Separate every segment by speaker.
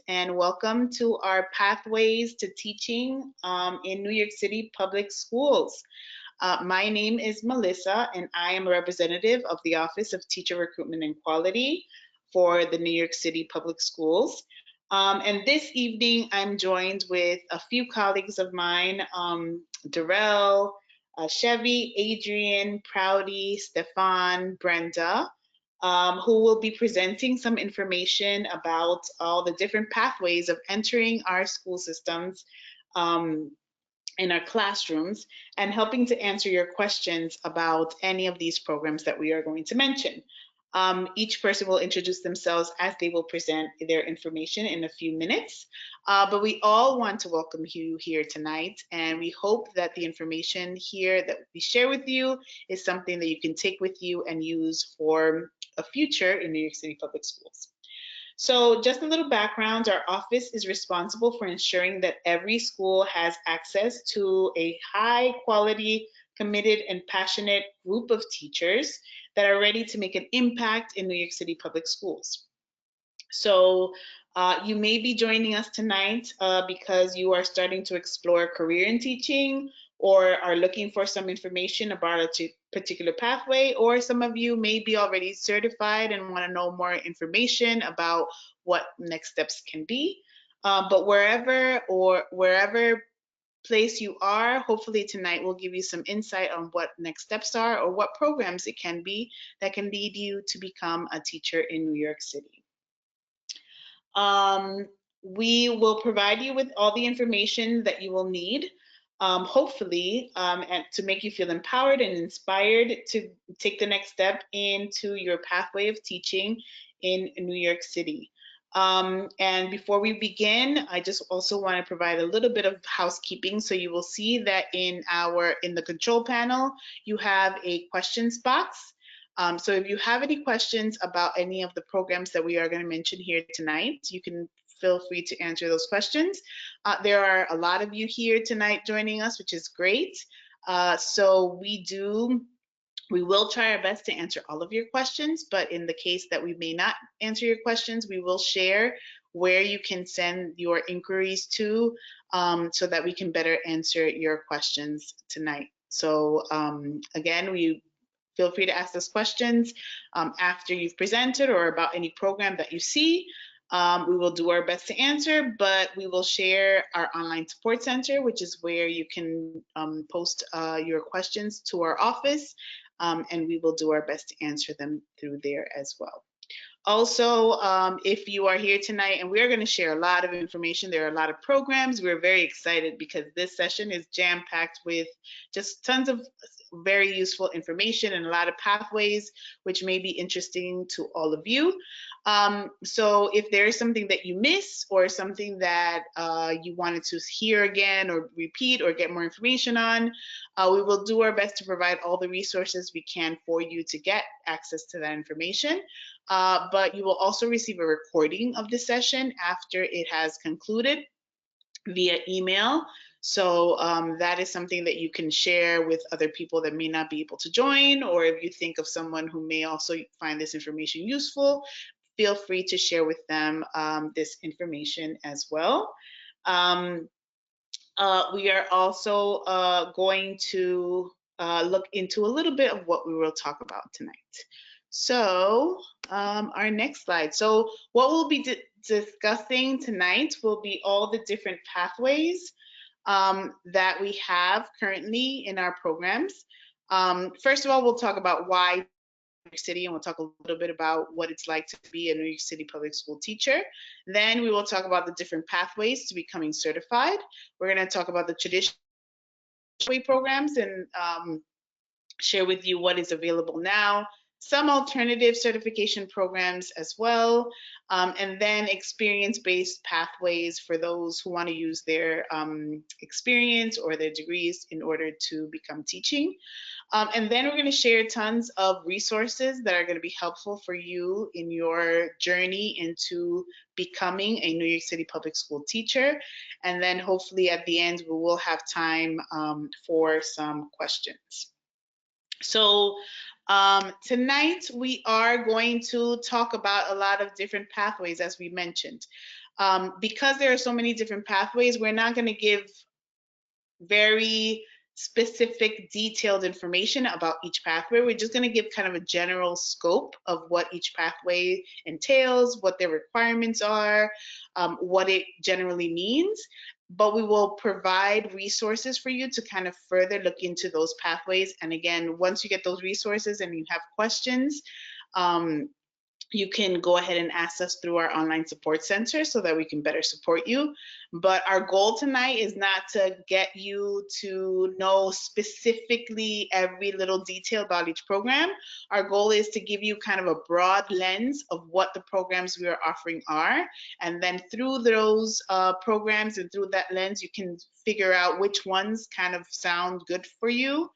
Speaker 1: and welcome to our Pathways to Teaching in New York City Public Schools. My name is Melissa, and I am a representative of the Office of Teacher Recruitment and Quality for the New York City Public Schools. And this evening, I'm joined with a few colleagues of mine, Darrell, Chevy, Adrian, Proudy, Stefan, Brenda, who will be presenting some information about all the different pathways of entering our school systems in our classrooms and helping to answer your questions about any of these programs that we are going to mention. Each person will introduce themselves as they will present their information in a few minutes. But we all want to welcome you here tonight, and we hope that the information here that we share with you is something that you can take with you and use for a future in New York City Public Schools. So just a little background, our office is responsible for ensuring that every school has access to a high quality, committed and passionate group of teachers that are ready to make an impact in New York City Public Schools. So you may be joining us tonight because you are starting to explore a career in teaching or are looking for some information about a particular pathway, or some of you may be already certified and want to know more information about what next steps can be. But wherever place you are, hopefully tonight will give you some insight on what next steps are or what programs it can be that can lead you to become a teacher in New York City. We will provide you with all the information that you will need, hopefully, and to make you feel empowered and inspired to take the next step into your pathway of teaching in New York City. And before we begin, I just also want to provide a little bit of housekeeping. So you will see that in the control panel, you have a questions box. So if you have any questions about any of the programs that we are going to mention here tonight, you can feel free to answer those questions. There are a lot of you here tonight joining us, which is great. So we will try our best to answer all of your questions, but in the case that we may not answer your questions, we will share where you can send your inquiries to so that we can better answer your questions tonight. So again, we feel free to ask us questions after you've presented or about any program that you see. We will do our best to answer, but we will share our online support center, which is where you can post your questions to our office, and we will do our best to answer them through there as well. Also, if you are here tonight, and we're going to share a lot of information, there are a lot of programs. We're very excited because this session is jam-packed with just tons of very useful information and a lot of pathways, which may be interesting to all of you. So if there is something that you miss or something that you wanted to hear again or repeat or get more information on, we will do our best to provide all the resources we can for you to get access to that information. But you will also receive a recording of the session after it has concluded via email. So that is something that you can share with other people that may not be able to join, or if you think of someone who may also find this information useful, feel free to share with them this information as well. We are also going to look into a little bit of what we will talk about tonight. So our next slide. So what we'll be discussing tonight will be all the different pathways that we have currently in our programs. First of all, we'll talk about why New York City, and we'll talk a little bit about what it's like to be a New York City public school teacher. Then we will talk about the different pathways to becoming certified. We're going to talk about the traditional programs and share with you what is available now, some alternative certification programs as well, and then experience-based pathways for those who want to use their experience or their degrees in order to become teaching. And then we're going to share tons of resources that are going to be helpful for you in your journey into becoming a New York City public school teacher. And then hopefully at the end, we will have time for some questions. So tonight we are going to talk about a lot of different pathways, as we mentioned. Because there are so many different pathways, we're not going to give very specific detailed information about each pathway. We're just going to give kind of a general scope of what each pathway entails, what their requirements are, what it generally means. But we will provide resources for you to kind of further look into those pathways. And again, once you get those resources and you have questions, you can go ahead and ask us through our online support center so that we can better support you. But our goal tonight is not to get you to know specifically every little detail about each program. Our goal is to give you kind of a broad lens of what the programs we are offering are. And then through those programs and through that lens, you can figure out which ones kind of sound good for you.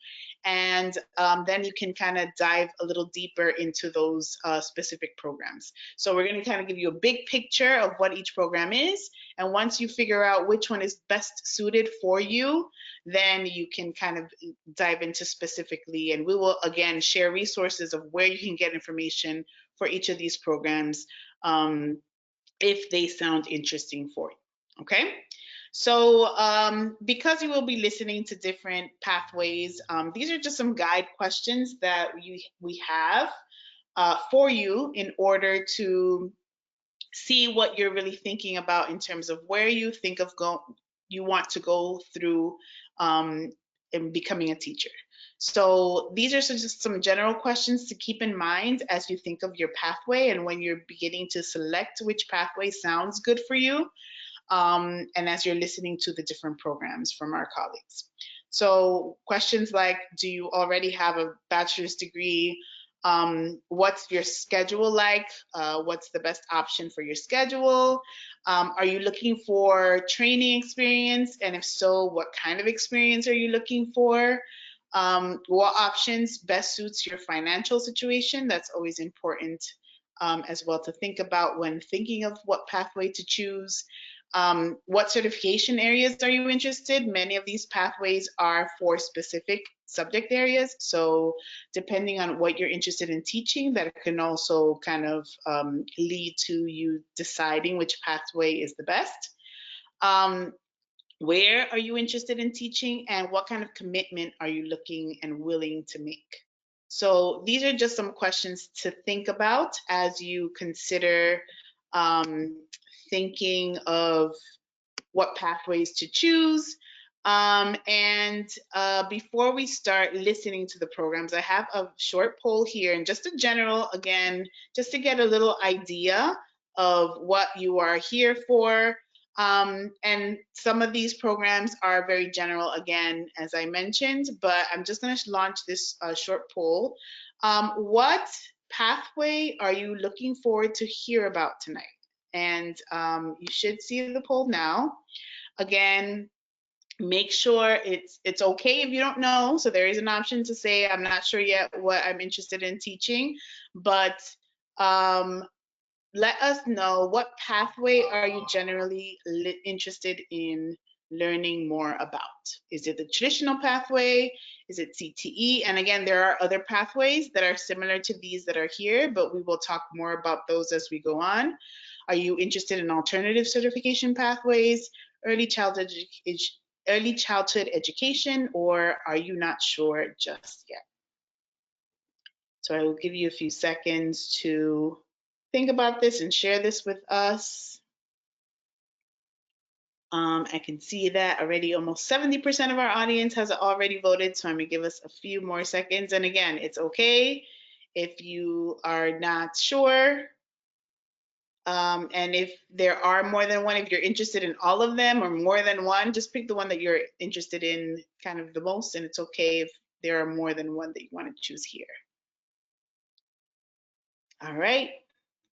Speaker 1: And then you can kind of dive a little deeper into those specific programs. So we're going to kind of give you a big picture of what each program is. And once you figure out which one is best suited for you, then you can kind of dive into specifically. And we will, again, share resources of where you can get information for each of these programs if they sound interesting for you. Okay? So because you will be listening to different pathways, these are just some guide questions that we have for you in order to see what you're really thinking about in terms of where you think of you want to go through in becoming a teacher. So these are just some general questions to keep in mind as you think of your pathway and when you're beginning to select which pathway sounds good for you. And as you're listening to the different programs from our colleagues. So questions like, do you already have a bachelor's degree? What's your schedule like? What's the best option for your schedule? Are you looking for training experience? And if so, what kind of experience are you looking for? What options best suits your financial situation? That's always important as well to think about when thinking of what pathway to choose. What certification areas are you interested? Many of these pathways are for specific subject areas. So depending on what you're interested in teaching, that can also kind of lead to you deciding which pathway is the best. Where are you interested in teaching and what kind of commitment are you looking and willing to make? So these are just some questions to think about as you consider thinking of what pathways to choose. Before we start listening to the programs, I have a short poll here and just a general, again, just to get a little idea of what you are here for. And some of these programs are very general, again, as I mentioned, but I'm just going to launch this short poll. What pathway are you looking forward to hear about tonight? And you should see the poll now. Again, make sure it's okay if you don't know. So there is an option to say, I'm not sure yet what I'm interested in teaching, but let us know what pathway are you generally interested in learning more about. Is it the traditional pathway? Is it CTE? And again, there are other pathways that are similar to these that are here, but we will talk more about those as we go on. Are you interested in alternative certification pathways, early childhood education, or are you not sure just yet? So I will give you a few seconds to think about this and share this with us. I can see that already almost 70% of our audience has already voted, so I'm gonna give us a few more seconds. And again, it's okay if you are not sure. And if there are more than one, if you're interested in all of them or more than one, just pick the one that you're interested in kind of the most, and it's okay if there are more than one that you want to choose here. All right,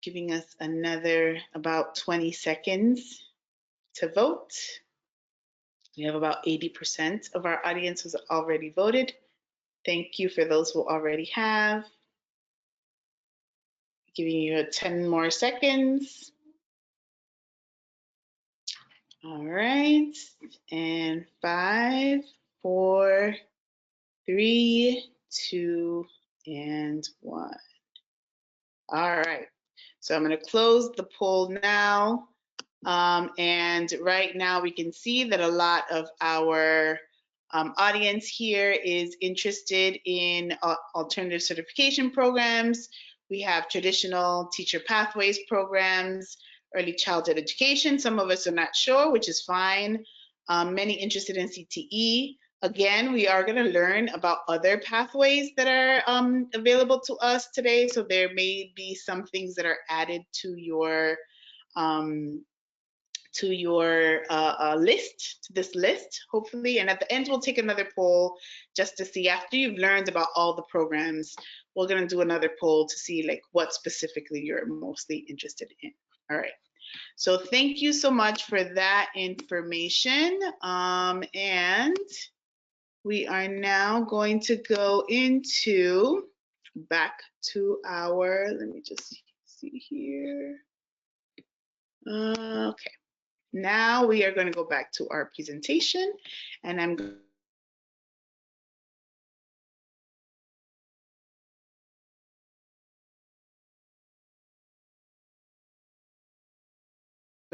Speaker 1: giving us another about 20 seconds to vote. We have about 80% of our audience has already voted. Thank you for those who already have. Giving you 10 more seconds. All right, and 5, 4, 3, 2, and 1. All right, so I'm going to close the poll now. And right now we can see that a lot of our audience here is interested in alternative certification programs. We have traditional teacher pathways programs, early childhood education. Some of us are not sure, which is fine. Many interested in CTE. Again, we are going to learn about other pathways that are available to us today. So there may be some things that are added to your list, to this list, hopefully. And at the end, we'll take another poll just to see, after you've learned about all the programs, we're going to do another poll to see like what specifically you're mostly interested in. All right. So thank you so much for that information. And we are now going to go into back to our, let me just see here. Okay. Now we are going to go back to our presentation, and I'm going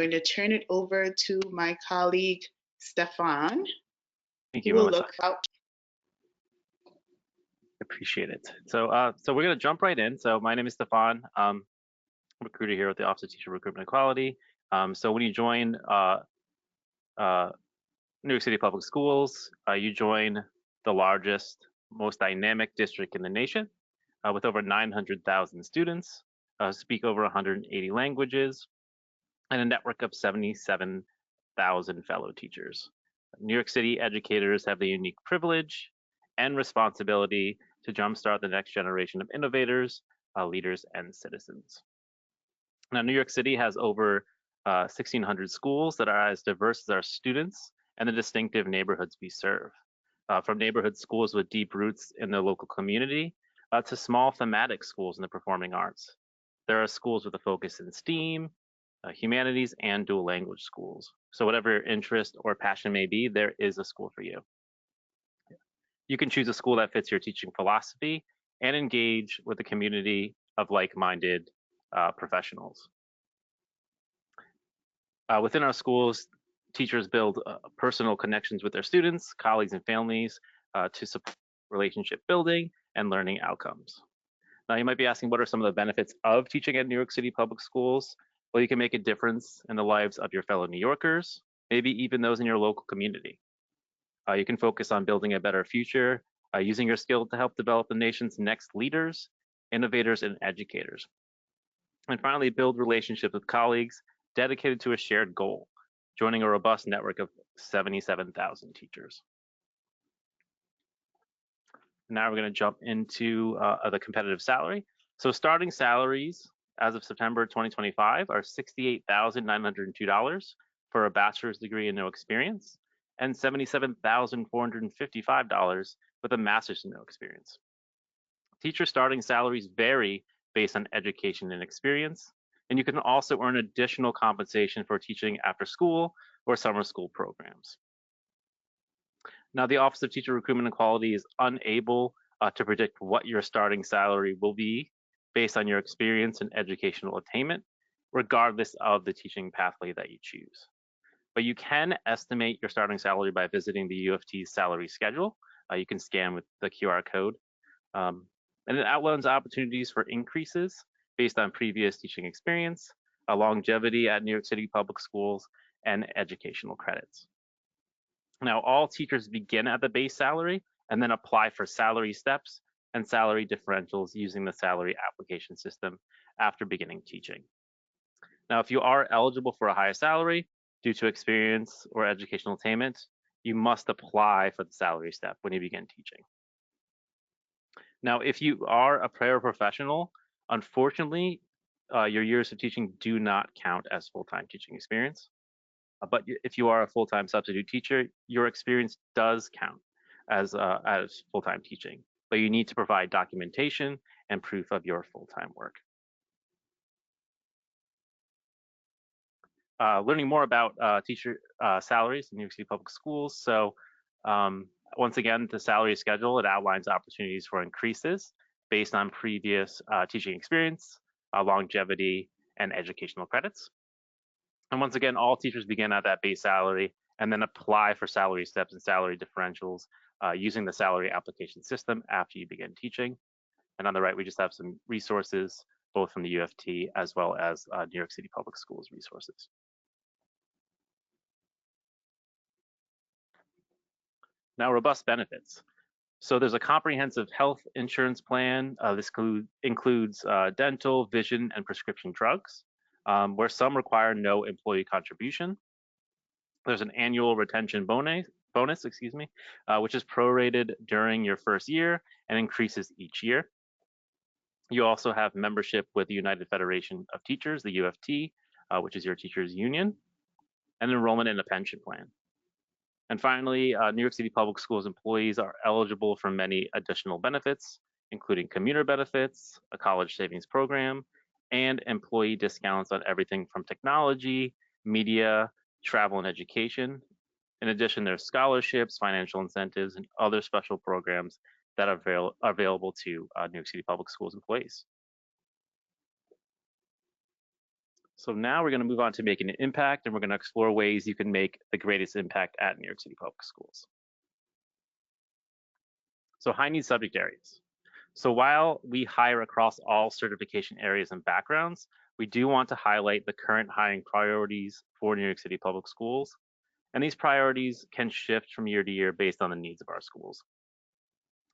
Speaker 1: to turn it over to my colleague, Stefan.
Speaker 2: Thank you,
Speaker 1: Who will
Speaker 2: Melissa.
Speaker 1: look out.
Speaker 2: Appreciate it. So we're going to jump right in. So my name is Stefan. I'm a recruiter here with the Office of Teacher Recruitment and Quality. So when you join New York City Public Schools, you join the largest, most dynamic district in the nation with over 900,000 students, speak over 180 languages, and a network of 77,000 fellow teachers. New York City educators have the unique privilege and responsibility to jumpstart the next generation of innovators, leaders, and citizens. Now, New York City has over 1,600 schools that are as diverse as our students and the distinctive neighborhoods we serve. From neighborhood schools with deep roots in the local community to small thematic schools in the performing arts. There are schools with a focus in STEAM, humanities, and dual language schools. So whatever your interest or passion may be, there is a school for you. You can choose a school that fits your teaching philosophy and engage with a community of like-minded professionals. Within our schools, teachers build personal connections with their students, colleagues, and families to support relationship building and learning outcomes. Now, you might be asking, what are some of the benefits of teaching at New York City Public Schools? Well, you can make a difference in the lives of your fellow New Yorkers, maybe even those in your local community. You can focus on building a better future, using your skill to help develop the nation's next leaders, innovators, and educators. And finally, build relationships with colleagues dedicated to a shared goal, joining a robust network of 77,000 teachers. Now we're going to jump into the competitive salary. So starting salaries as of September 2025 are $68,902 for a bachelor's degree and no experience, and $77,455 with a master's and no experience. Teacher starting salaries vary based on education and experience, and you can also earn additional compensation for teaching after school or summer school programs. Now, the Office of Teacher Recruitment and Quality is unable to predict what your starting salary will be based on your experience and educational attainment, regardless of the teaching pathway that you choose. But you can estimate your starting salary by visiting the U of T's salary schedule. You can scan with the QR code. And it outlines opportunities for increases based on previous teaching experience, longevity at New York City Public Schools, and educational credits. Now, all teachers begin at the base salary and then apply for salary steps and salary differentials using the salary application system after beginning teaching. Now, if you are eligible for a higher salary due to experience or educational attainment, you must apply for the salary step when you begin teaching. Now, if you are a paraprofessional, unfortunately, your years of teaching do not count as full-time teaching experience. But if you are a full-time substitute teacher, your experience does count as full-time teaching, but you need to provide documentation and proof of your full-time work. Learning more about teacher salaries in New York City Public Schools. So once again, the salary schedule, it outlines opportunities for increases based on previous teaching experience, longevity, and educational credits. And once again, all teachers begin at that base salary and then apply for salary steps and salary differentials using the salary application system after you begin teaching. And on the right, we just have some resources, both from the UFT as well as New York City Public Schools resources. Now, robust benefits. So there's a comprehensive health insurance plan. This includes dental, vision, and prescription drugs, where some require no employee contribution. There's an annual retention bonus, which is prorated during your first year and increases each year. You also have membership with the United Federation of Teachers, the UFT, which is your teachers union, and enrollment in a pension plan. And finally, New York City Public Schools employees are eligible for many additional benefits, including commuter benefits, a college savings program, and employee discounts on everything from technology, media, travel, and education. In addition, there's scholarships, financial incentives, and other special programs that are available to New York City Public Schools employees. So now we're going to move on to making an impact, and we're going to explore ways you can make the greatest impact at New York City Public Schools. So high-need subject areas. So while we hire across all certification areas and backgrounds, we do want to highlight the current hiring priorities for New York City Public Schools. And these priorities can shift from year to year based on the needs of our schools.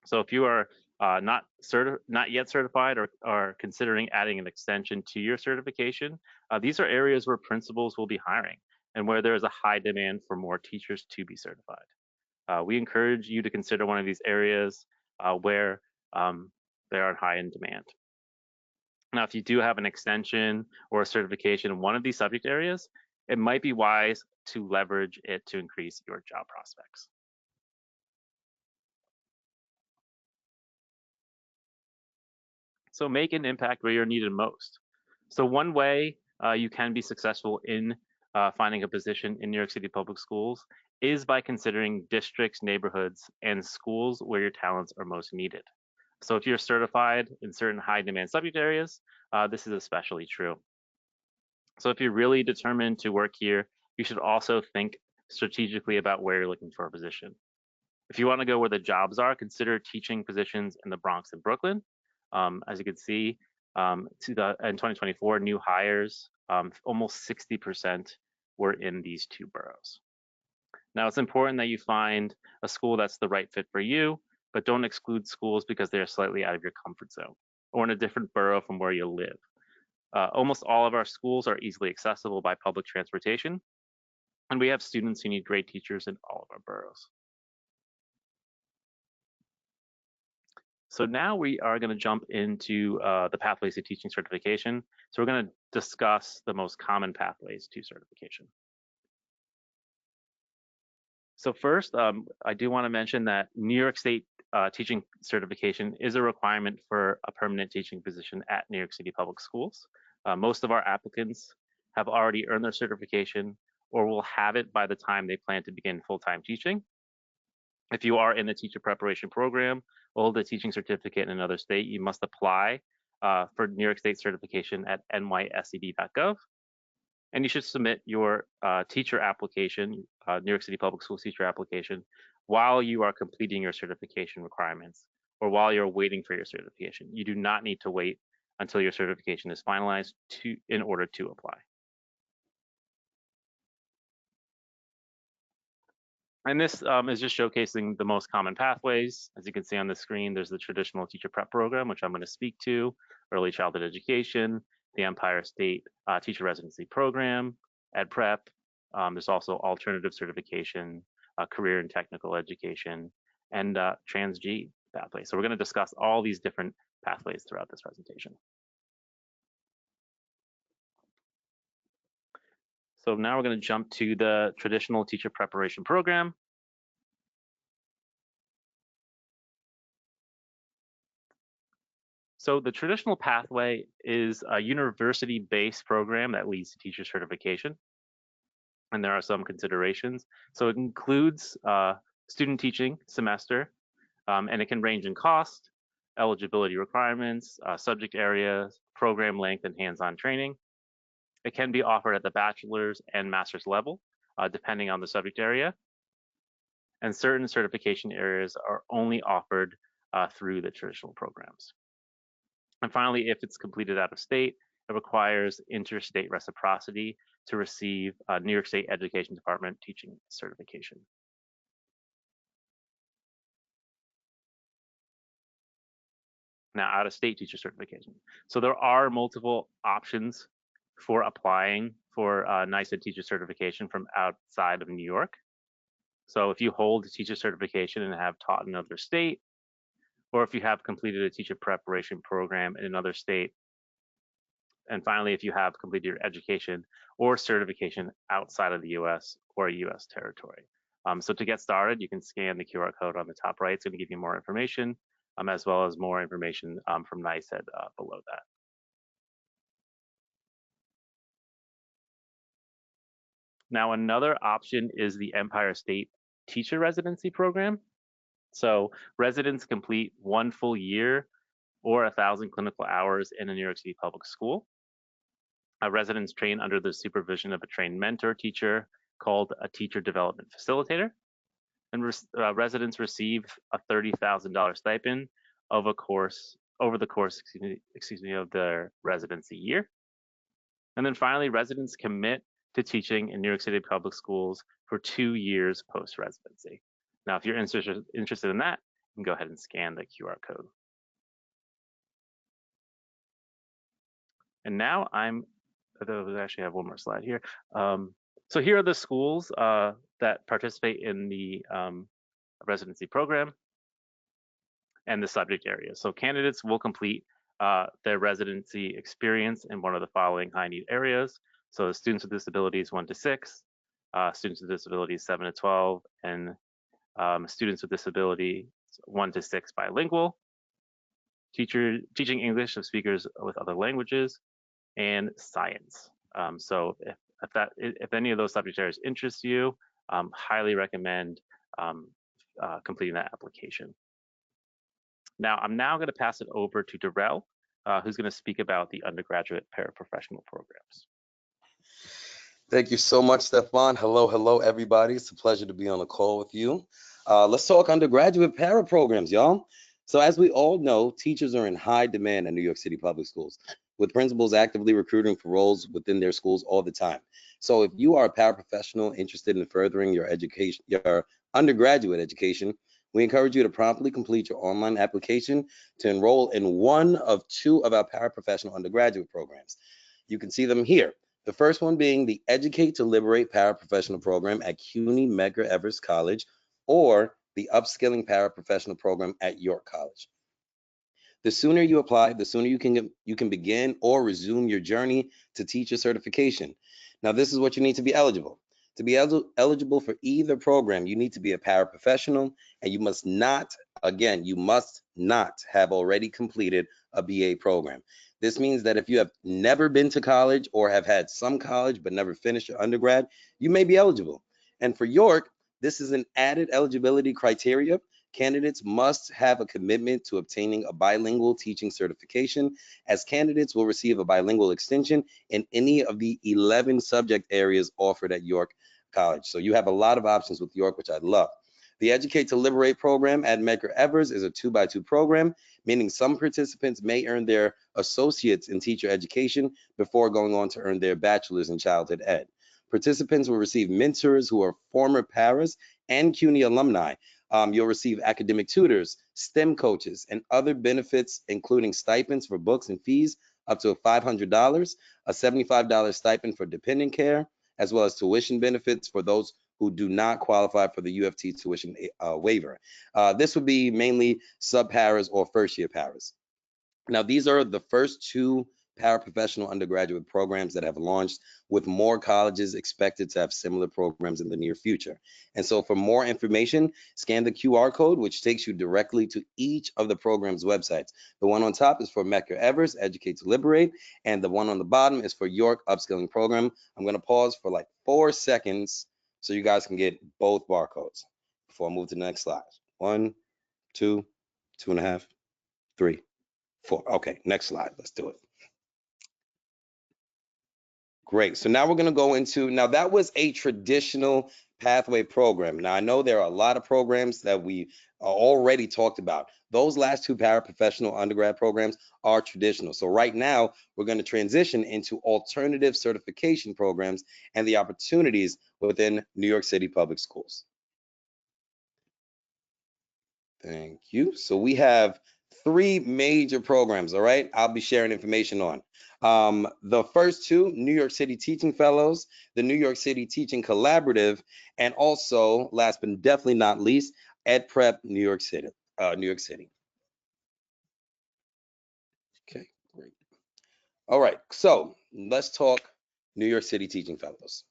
Speaker 2: So if you are not yet certified or are considering adding an extension to your certification, these are areas where principals will be hiring and where there is a high demand for more teachers to be certified. We encourage you to consider one of these areas where they are high in demand. Now, if you do have an extension or a certification in one of these subject areas, it might be wise to leverage it to increase your job prospects. So make an impact where you're needed most. So one way you can be successful in finding a position in New York City Public Schools is by considering districts, neighborhoods, and schools where your talents are most needed. So if you're certified in certain high demand subject areas, this is especially true. So if you're really determined to work here, you should also think strategically about where you're looking for a position. If you want to go where the jobs are, consider teaching positions in the Bronx and Brooklyn. As you can see, in 2024, new hires, almost 60% were in these two boroughs. Now, it's important that you find a school that's the right fit for you, but don't exclude schools because they're slightly out of your comfort zone or in a different borough from where you live. Almost all of our schools are easily accessible by public transportation, and we have students who need great teachers in all of our boroughs. So now we are going to jump into the pathways to teaching certification. So we're going to discuss the most common pathways to certification. So first, I do want to mention that New York State teaching certification is a requirement for a permanent teaching position at New York City Public Schools. Most of our applicants have already earned their certification or will have it by the time they plan to begin full-time teaching. If you are in the teacher preparation program or hold a teaching certificate in another state, you must apply for New York State certification at nycd.gov. And you should submit your teacher application, New York City Public Schools teacher application, while you are completing your certification requirements or while you're waiting for your certification. You do not need to wait until your certification is finalized in order to apply. And this is just showcasing the most common pathways. As you can see on the screen, there's the traditional teacher prep program, which I'm going to speak to, early childhood education, the Empire State Teacher Residency Program, Ed Prep. There's also alternative certification, career and technical education, and Trans-G pathway. So we're going to discuss all these different pathways throughout this presentation. So now we're going to jump to the traditional teacher preparation program. So the traditional pathway is a university-based program that leads to teacher certification. And there are some considerations. So it includes student teaching semester, and it can range in cost, eligibility requirements, subject areas, program length, and hands-on training. It can be offered at the bachelor's and master's level, depending on the subject area. And certain certification areas are only offered through the traditional programs. And finally, if it's completed out of state, it requires interstate reciprocity to receive New York State Education Department teaching certification. Now, out-of-state teacher certification. So there are multiple options for applying for NYCPS teacher certification from outside of New York. So if you hold a teacher certification and have taught in another state, or if you have completed a teacher preparation program in another state, and finally, if you have completed your education or certification outside of the US or a US territory. So to get started, you can scan the QR code on the top right. It's going to give you more information, as well as more information from NYCED below that. Now, another option is the Empire State Teacher Residency Program. So residents complete 1 full year or 1,000 clinical hours in a New York City public school. Residents train under the supervision of a trained mentor teacher called a teacher development facilitator. And residents receive a $30,000 stipend over the course of their residency year. And then finally, residents commit to teaching in New York City public schools for 2 years post-residency. Now, if you're interested in that, you can go ahead and scan the QR code. And now I actually have one more slide here. So here are the schools that participate in the residency program and the subject area. So candidates will complete their residency experience in one of the following high need areas. So students with disabilities 1 to 6, students with disabilities 7 to 12, and students with disabilities 1 to 6 bilingual, teaching English to speakers with other languages, and science. So if any of those subject areas interest you, highly recommend completing that application. Now, I'm going to pass it over to Darrell, who's going to speak about the undergraduate paraprofessional programs.
Speaker 3: Thank you so much, Stefan. Hello, everybody. It's a pleasure to be on the call with you. Let's talk undergraduate para programs, y'all. So as we all know, teachers are in high demand at New York City Public Schools, with principals actively recruiting for roles within their schools all the time. So if you are a paraprofessional interested in furthering your education, your undergraduate education, we encourage you to promptly complete your online application to enroll in one of 2 of our paraprofessional undergraduate programs. You can see them here. The first one being the Educate to Liberate Paraprofessional Program at CUNY Medgar Evers College, or the Upskilling Paraprofessional Program at York College. The sooner you apply, the sooner you can begin or resume your journey to teacher certification. Now, this is what you need to be eligible. To be eligible for either program, you need to be a paraprofessional, and you must not have already completed a BA program. This means that if you have never been to college or have had some college but never finished your undergrad, you may be eligible. And for York, this is an added eligibility criteria. Candidates must have a commitment to obtaining a bilingual teaching certification, as candidates will receive a bilingual extension in any of the 11 subject areas offered at York College. So you have a lot of options with York, which I love. The Educate to Liberate program at Medgar Evers is a 2x2 program, meaning some participants may earn their associates in teacher education before going on to earn their bachelor's in childhood ed. Participants will receive mentors who are former paras and CUNY alumni. You'll receive academic tutors, STEM coaches, and other benefits, including stipends for books and fees up to $500, a $75 stipend for dependent care, as well as tuition benefits for those who do not qualify for the UFT tuition waiver. This would be mainly sub-paras or first-year paras. Now, these are the first 2 paraprofessional undergraduate programs that have launched, with more colleges expected to have similar programs in the near future. And so for more information, scan the QR code, which takes you directly to each of the program's websites. The one on top is for Medgar Evers, Educate to Liberate, and the one on the bottom is for York Upskilling Program. I'm going to pause for like 4 seconds so you guys can get both barcodes before I move to the next slide. 1, 2, 2.5, 3, 4. Okay, next slide. Let's do it. Great. So now we're going to go into, now that was a traditional pathway program. Now I know there are a lot of programs that we already talked about. Those last two paraprofessional undergrad programs are traditional. So right now we're going to transition into alternative certification programs and the opportunities within New York City Public Schools. Thank you. So we have three major programs, all right? I'll be sharing information on. The first two, New York City Teaching Fellows, the New York City Teaching Collaborative, and also, last but definitely not least, Ed Prep New York City. New York City. Okay, great. All right, so let's talk New York City Teaching Fellows.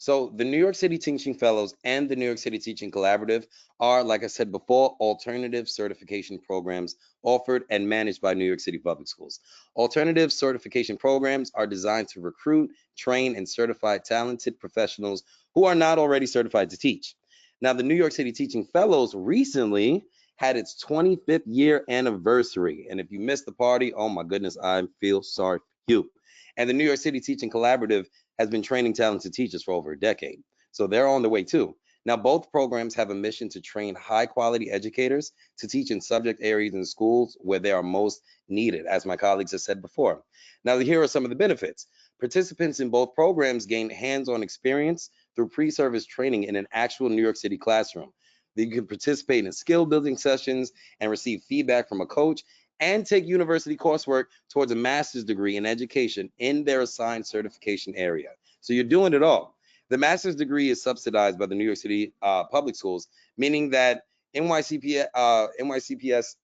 Speaker 3: So the New York City Teaching Fellows and the New York City Teaching Collaborative are, like I said before, alternative certification programs offered and managed by New York City Public Schools. Alternative certification programs are designed to recruit, train, and certify talented professionals who are not already certified to teach. Now, the New York City Teaching Fellows recently had its 25th year anniversary. And if you missed the party, oh my goodness, I feel sorry for you. And the New York City Teaching Collaborative has been training talented teachers for over a decade. So they're on the way too. Now, both programs have a mission to train high quality educators to teach in subject areas in schools where they are most needed, as my colleagues have said before. Now, here are some of the benefits. Participants in both programs gain hands-on experience through pre-service training in an actual New York City classroom. You can participate in skill building sessions and receive feedback from a coach and take university coursework towards a master's degree in education in their assigned certification area. So you're doing it all. The master's degree is subsidized by the New York City Public Schools, meaning that NYCPS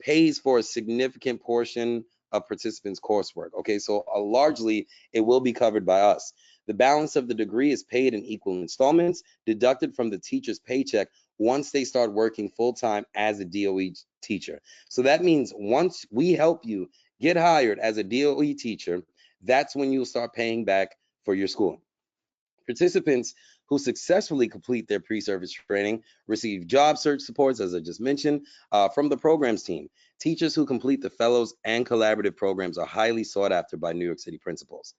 Speaker 3: pays for a significant portion of participants' coursework. Okay, so largely it will be covered by us. The balance of the degree is paid in equal installments, deducted from the teacher's paycheck once they start working full-time as a DOE teacher. So that means once we help you get hired as a DOE teacher, that's when you'll start paying back for your schooling. Participants who successfully complete their pre-service training receive job search supports, as I just mentioned, from the programs team. Teachers who complete the fellows and collaborative programs are highly sought after by New York City principals.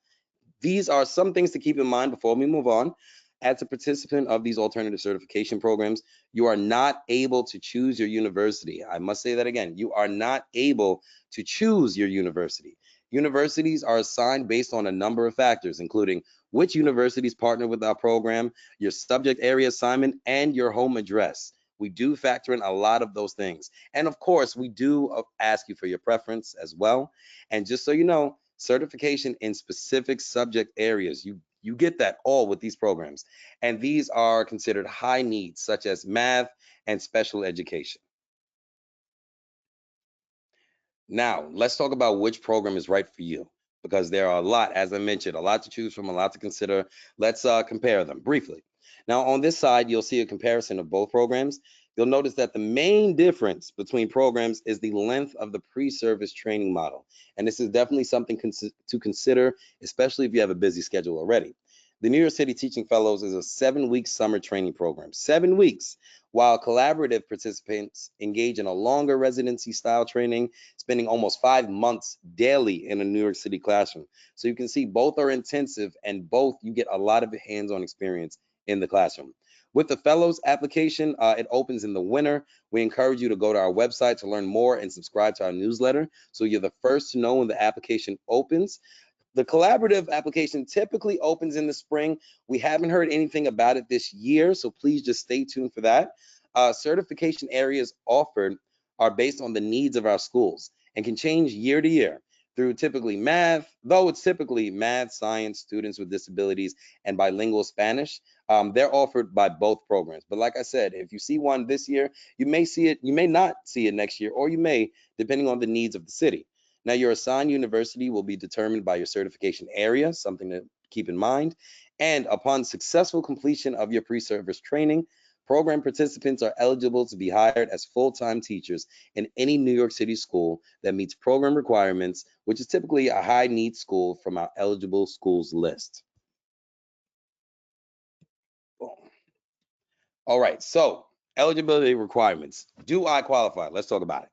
Speaker 3: These are some things to keep in mind before we move on. As a participant of these alternative certification programs, you are not able to choose your university. I must say that again. You are not able to choose your university. Universities are assigned based on a number of factors, including which universities partner with our program, your subject area assignment, and your home address. We do factor in a lot of those things. And of course, we do ask you for your preference as well. And just so you know, certification in specific subject areas, you get that all with these programs. And these are considered high needs, such as math and special education. Now, let's talk about which program is right for you, because there are a lot, as I mentioned, a lot to choose from, a lot to consider. Let's compare them briefly. Now, on this side, you'll see a comparison of both programs. You'll notice that the main difference between programs is the length of the pre-service training model. And this is definitely something to consider, especially if you have a busy schedule already. The New York City Teaching Fellows is a 7-week summer training program, 7 weeks, while collaborative participants engage in a longer residency style training, spending almost 5 months daily in a New York City classroom. So you can see both are intensive and both you get a lot of hands-on experience in the classroom. With the Fellows application, it opens in the winter. We encourage you to go to our website to learn more and subscribe to our newsletter so you're the first to know when the application opens. The collaborative application typically opens in the spring. We haven't heard anything about it this year, so please just stay tuned for that. Certification areas offered are based on the needs of our schools and can change year to year through typically math, though it's typically math, science, students with disabilities, and bilingual Spanish. They're offered by both programs. But like I said, if you see one this year, you may see it, you may not see it next year, or you may, depending on the needs of the city. Now, your assigned university will be determined by your certification area, something to keep in mind. And upon successful completion of your pre-service training, program participants are eligible to be hired as full-time teachers in any New York City school that meets program requirements, which is typically a high-need school from our eligible schools list. Boom. All right, so eligibility requirements. Do I qualify? Let's talk about it.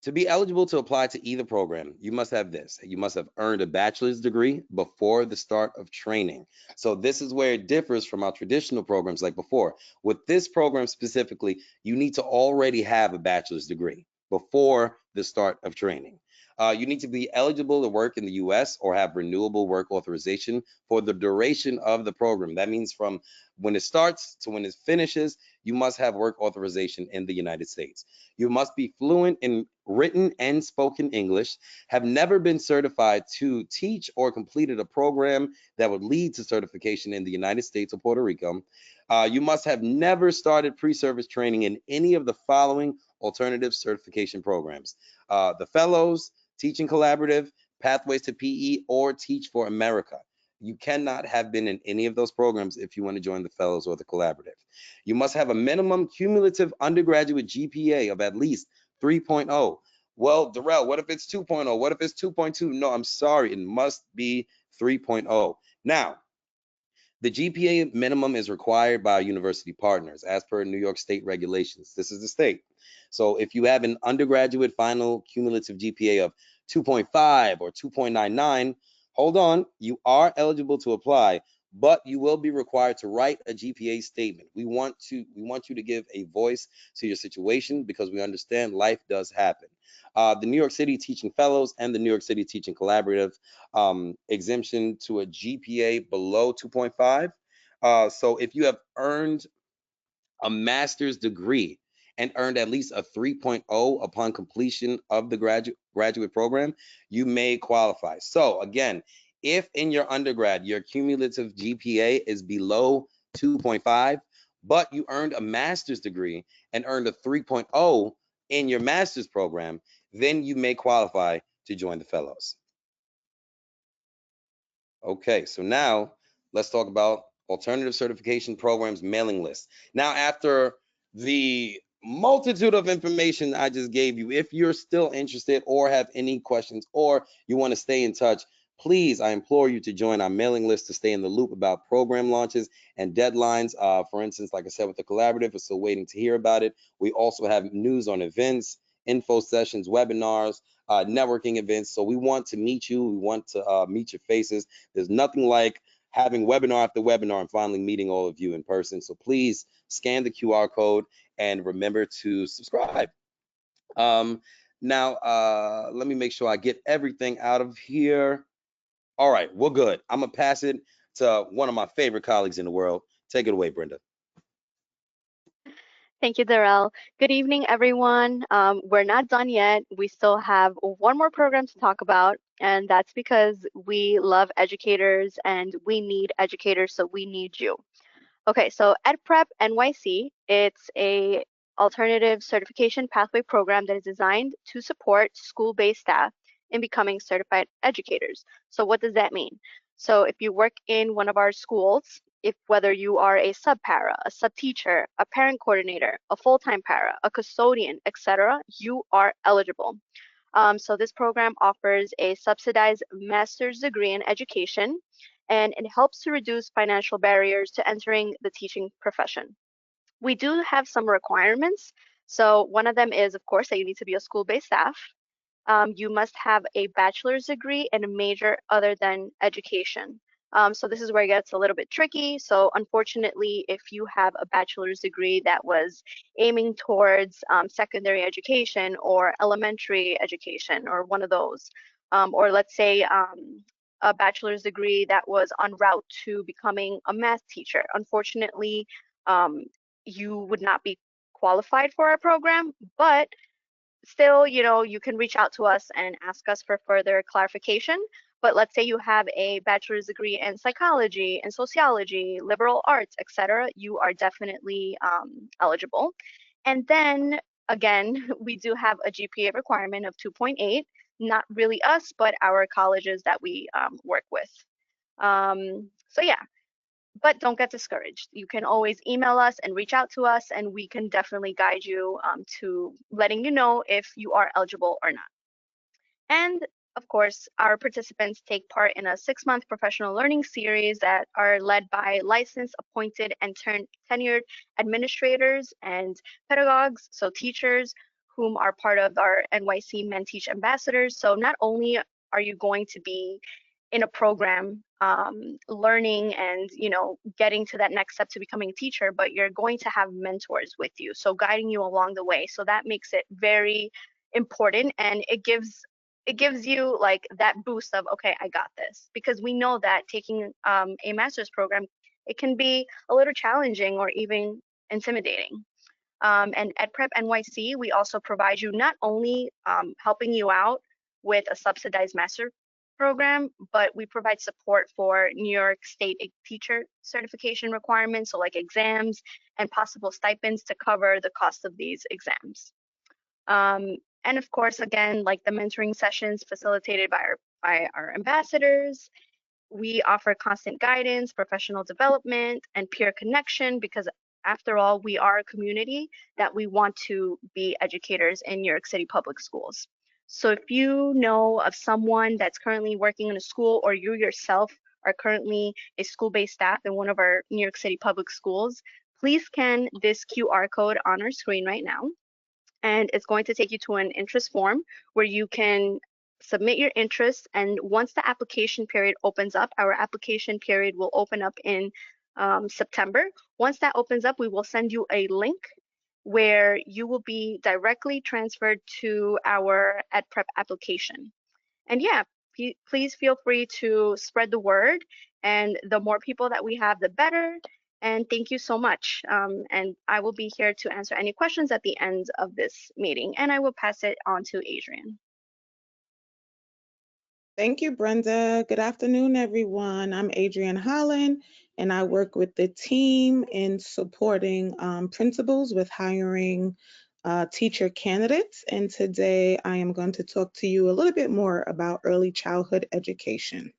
Speaker 3: To be eligible to apply to either program, you must have this. You must have earned a bachelor's degree before the start of training. So this is where it differs from our traditional programs like before. With this program specifically, you need to already have a bachelor's degree before the start of training. You need to be eligible to work in the US or have renewable work authorization for the duration of the program. That means from when it starts to when it finishes, you must have work authorization in the United States. You must be fluent in written and spoken English, have never been certified to teach or completed a program that would lead to certification in the United States or Puerto Rico. You must have never started pre-service training in any of the following alternative certification programs: the Fellows, Teaching Collaborative, Pathways to PE, or Teach for America. You cannot have been in any of those programs if you want to join the Fellows or the Collaborative. You must have a minimum cumulative undergraduate GPA of at least 3.0. Well, Darrell, what if it's 2.0? What if it's 2.2? No, I'm sorry. It must be 3.0. Now, the GPA minimum is required by university partners as per New York State regulations. This is the state. So if you have an undergraduate final cumulative GPA of 2.5 or 2.99, hold on, you are eligible to apply, but you will be required to write a GPA statement. We want you to give a voice to your situation because we understand life does happen. The New York City Teaching Fellows and the New York City Teaching Collaborative exemption to a GPA below 2.5. So if you have earned a master's degree and earned at least a 3.0 upon completion of the graduate program, you may qualify. So again, if in your undergrad your cumulative GPA is below 2.5, but you earned a master's degree and earned a 3.0 in your master's program, then you may qualify to join the fellows. Okay, so now let's talk about alternative certification programs mailing list. Now, after the multitude of information I just gave you, if you're still interested or have any questions or you want to stay in touch, please, I implore you to join our mailing list to stay in the loop about program launches and deadlines. For instance, like I said, with the collaborative, we're still waiting to hear about it. We also have news on events, info sessions, webinars, networking events. So we want to meet you. We want to meet your faces. There's nothing like having webinar after webinar and finally meeting all of you in person. So please scan the QR code and remember to subscribe. Now, let me make sure I get everything out of here. All right, we're good. I'm gonna pass it to one of my favorite colleagues in the world. Take it away, Brenda.
Speaker 4: Thank you, Darrell. Good evening, everyone. We're not done yet. We still have one more program to talk about, and that's because we love educators and we need educators, so we need you. Okay, so EdPrep NYC, it's a alternative certification pathway program that is designed to support school-based staff in becoming certified educators. So what does that mean? So if you work in one of our schools, if whether you are a sub-para, a sub-teacher, a parent coordinator, a full-time para, a custodian, etc., you are eligible. So this program offers a subsidized master's degree in education, and it helps to reduce financial barriers to entering the teaching profession. We do have some requirements. So one of them is, of course, that you need to be a school-based staff. You must have a bachelor's degree and a major other than education. So this is where it gets a little bit tricky. So unfortunately, if you have a bachelor's degree that was aiming towards secondary education or elementary education or one of those, or let's say a bachelor's degree that was en route to becoming a math teacher, unfortunately, you would not be qualified for our program, but still, you can reach out to us and ask us for further clarification. But let's say you have a bachelor's degree in psychology and sociology, liberal arts, etc., you are definitely eligible. And then again, we do have a GPA requirement of 2.8, not really us, but our colleges that we work with. So yeah, but don't get discouraged. You can always email us and reach out to us, and we can definitely guide you to letting you know if you are eligible or not. And of course, our participants take part in a 6-month professional learning series that are led by licensed, appointed, and tenured administrators and pedagogues, so teachers whom are part of our NYC Men Teach ambassadors. So not only are you going to be in a program learning and getting to that next step to becoming a teacher, but you're going to have mentors with you, so guiding you along the way. So that makes it very important, and it gives you like that boost of, okay, I got this, because we know that taking a master's program, it can be a little challenging or even intimidating. And EdPrep NYC, we also provide you not only helping you out with a subsidized master program, but we provide support for New York State teacher certification requirements, so like exams and possible stipends to cover the cost of these exams. And of course, again, like the mentoring sessions facilitated by our ambassadors. We offer constant guidance, professional development, and peer connection, because after all, we are a community that we want to be educators in New York City Public Schools. So if you know of someone that's currently working in a school, or you yourself are currently a school-based staff in one of our New York City Public Schools, please scan this QR code on our screen right now. And it's going to take you to an interest form where you can submit your interest. And once the application period opens up, our application period will open up in September. Once that opens up, we will send you a link where you will be directly transferred to our EdPrep application. And yeah, please feel free to spread the word. And the more people that we have, the better. And thank you so much. And I will be here to answer any questions at the end of this meeting. And I will pass it on to Adrian.
Speaker 5: Thank you, Brenda. Good afternoon, everyone. I'm Adrian Holland, and I work with the team in supporting principals with hiring teacher candidates. And today I am going to talk to you a little bit more about early childhood education.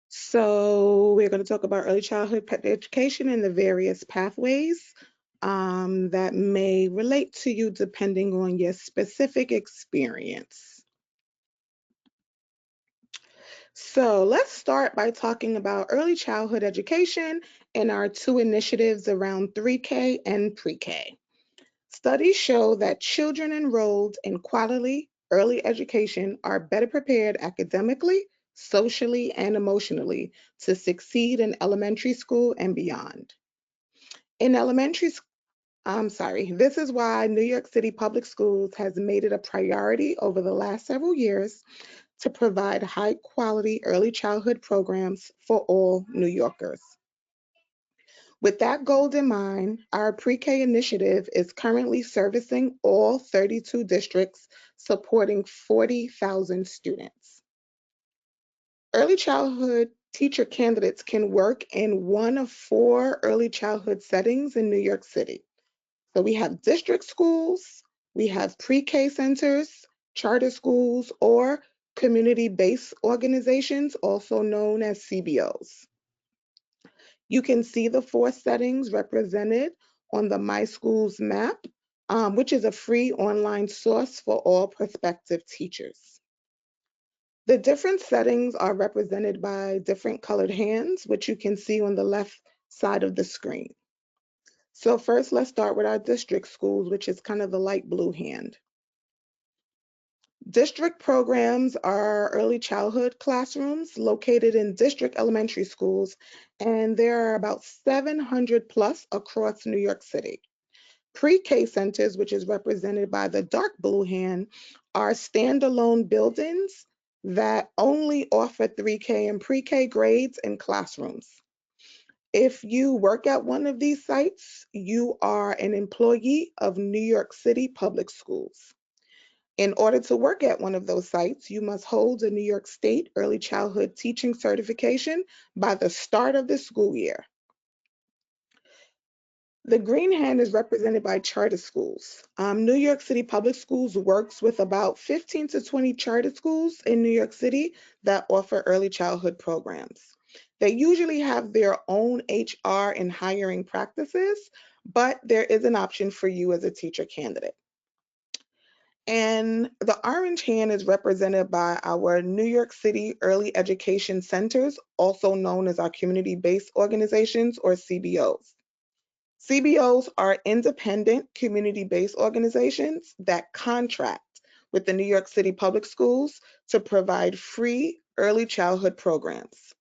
Speaker 5: So we're going to talk about early childhood education and the various pathways that may relate to you depending on your specific experience. So let's start by talking about early childhood education and our two initiatives around 3K and pre-K. Studies show that children enrolled in quality early education are better prepared academically, socially, and emotionally to succeed in elementary school and beyond. In elementary this is why New York City Public Schools has made it a priority over the last several years to provide high-quality early childhood programs for all New Yorkers. With that goal in mind, our pre-K initiative is currently servicing all 32 districts, supporting 40,000 students. Early childhood teacher candidates can work in one of 4 early childhood settings in New York City. So we have district schools, we have pre-K centers, charter schools, or community-based organizations, also known as CBOs. You can see the 4 settings represented on the My Schools map, which is a free online source for all prospective teachers. The different settings are represented by different colored hands, which you can see on the left side of the screen. So first, let's start with our district schools, which is kind of the light blue hand. District programs are early childhood classrooms located in district elementary schools, and there are about 700 plus across New York City. Pre-K centers, which is represented by the dark blue hand, are standalone buildings that only offer 3K and pre-K grades and classrooms. If you work at one of these sites, you are an employee of New York City Public Schools. In order to work at one of those sites, you must hold a New York State Early Childhood Teaching Certification by the start of the school year. The green hand is represented by charter schools. New York City Public Schools works with about 15 to 20 charter schools in New York City that offer early childhood programs. They usually have their own HR and hiring practices, but there is an option for you as a teacher candidate. And the orange hand is represented by our New York City Early Education Centers, also known as our community-based organizations or CBOs. CBOs are independent community-based organizations that contract with the New York City Public Schools to provide free early childhood programs.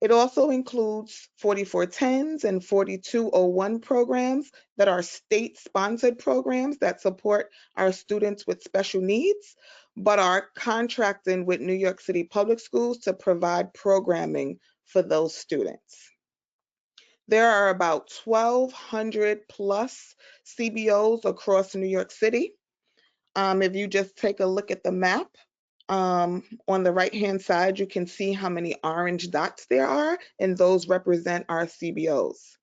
Speaker 5: It also includes 4410s and 4201 programs that are state-sponsored programs that support our students with special needs, but are contracting with New York City Public Schools to provide programming for those students. There are about 1,200 plus CBOs across New York City. If you just take a look at the map, on the right-hand side, you can see how many orange dots there are, and those represent our CBOs.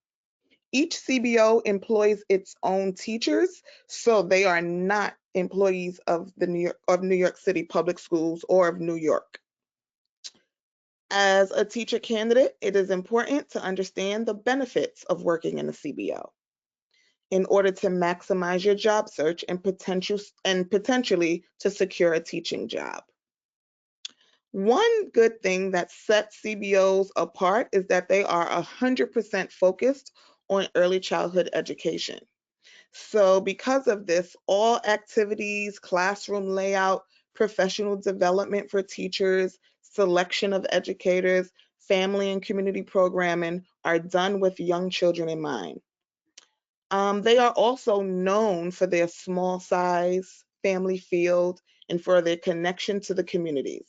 Speaker 5: Each CBO employs its own teachers, so they are not employees of New York City Public Schools or of New York. As a teacher candidate, it is important to understand the benefits of working in a CBO in order to maximize your job search and potentially to secure a teaching job. One good thing that sets CBOs apart is that they are 100% focused on early childhood education. So because of this, all activities, classroom layout, professional development for teachers, selection of educators, family and community programming are done with young children in mind. They are also known for their small size, family field, and for their connection to the communities.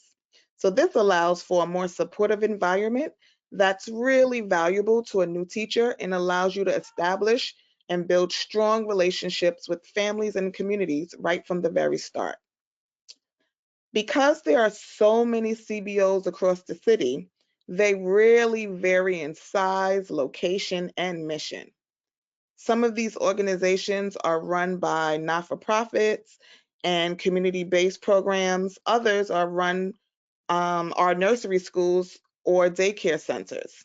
Speaker 5: So this allows for a more supportive environment that's really valuable to a new teacher and allows you to establish and build strong relationships with families and communities right from the very start. Because there are so many CBOs across the city, they really vary in size, location, and mission. Some of these organizations are run by not-for-profits and community-based programs. Others are nursery schools or daycare centers.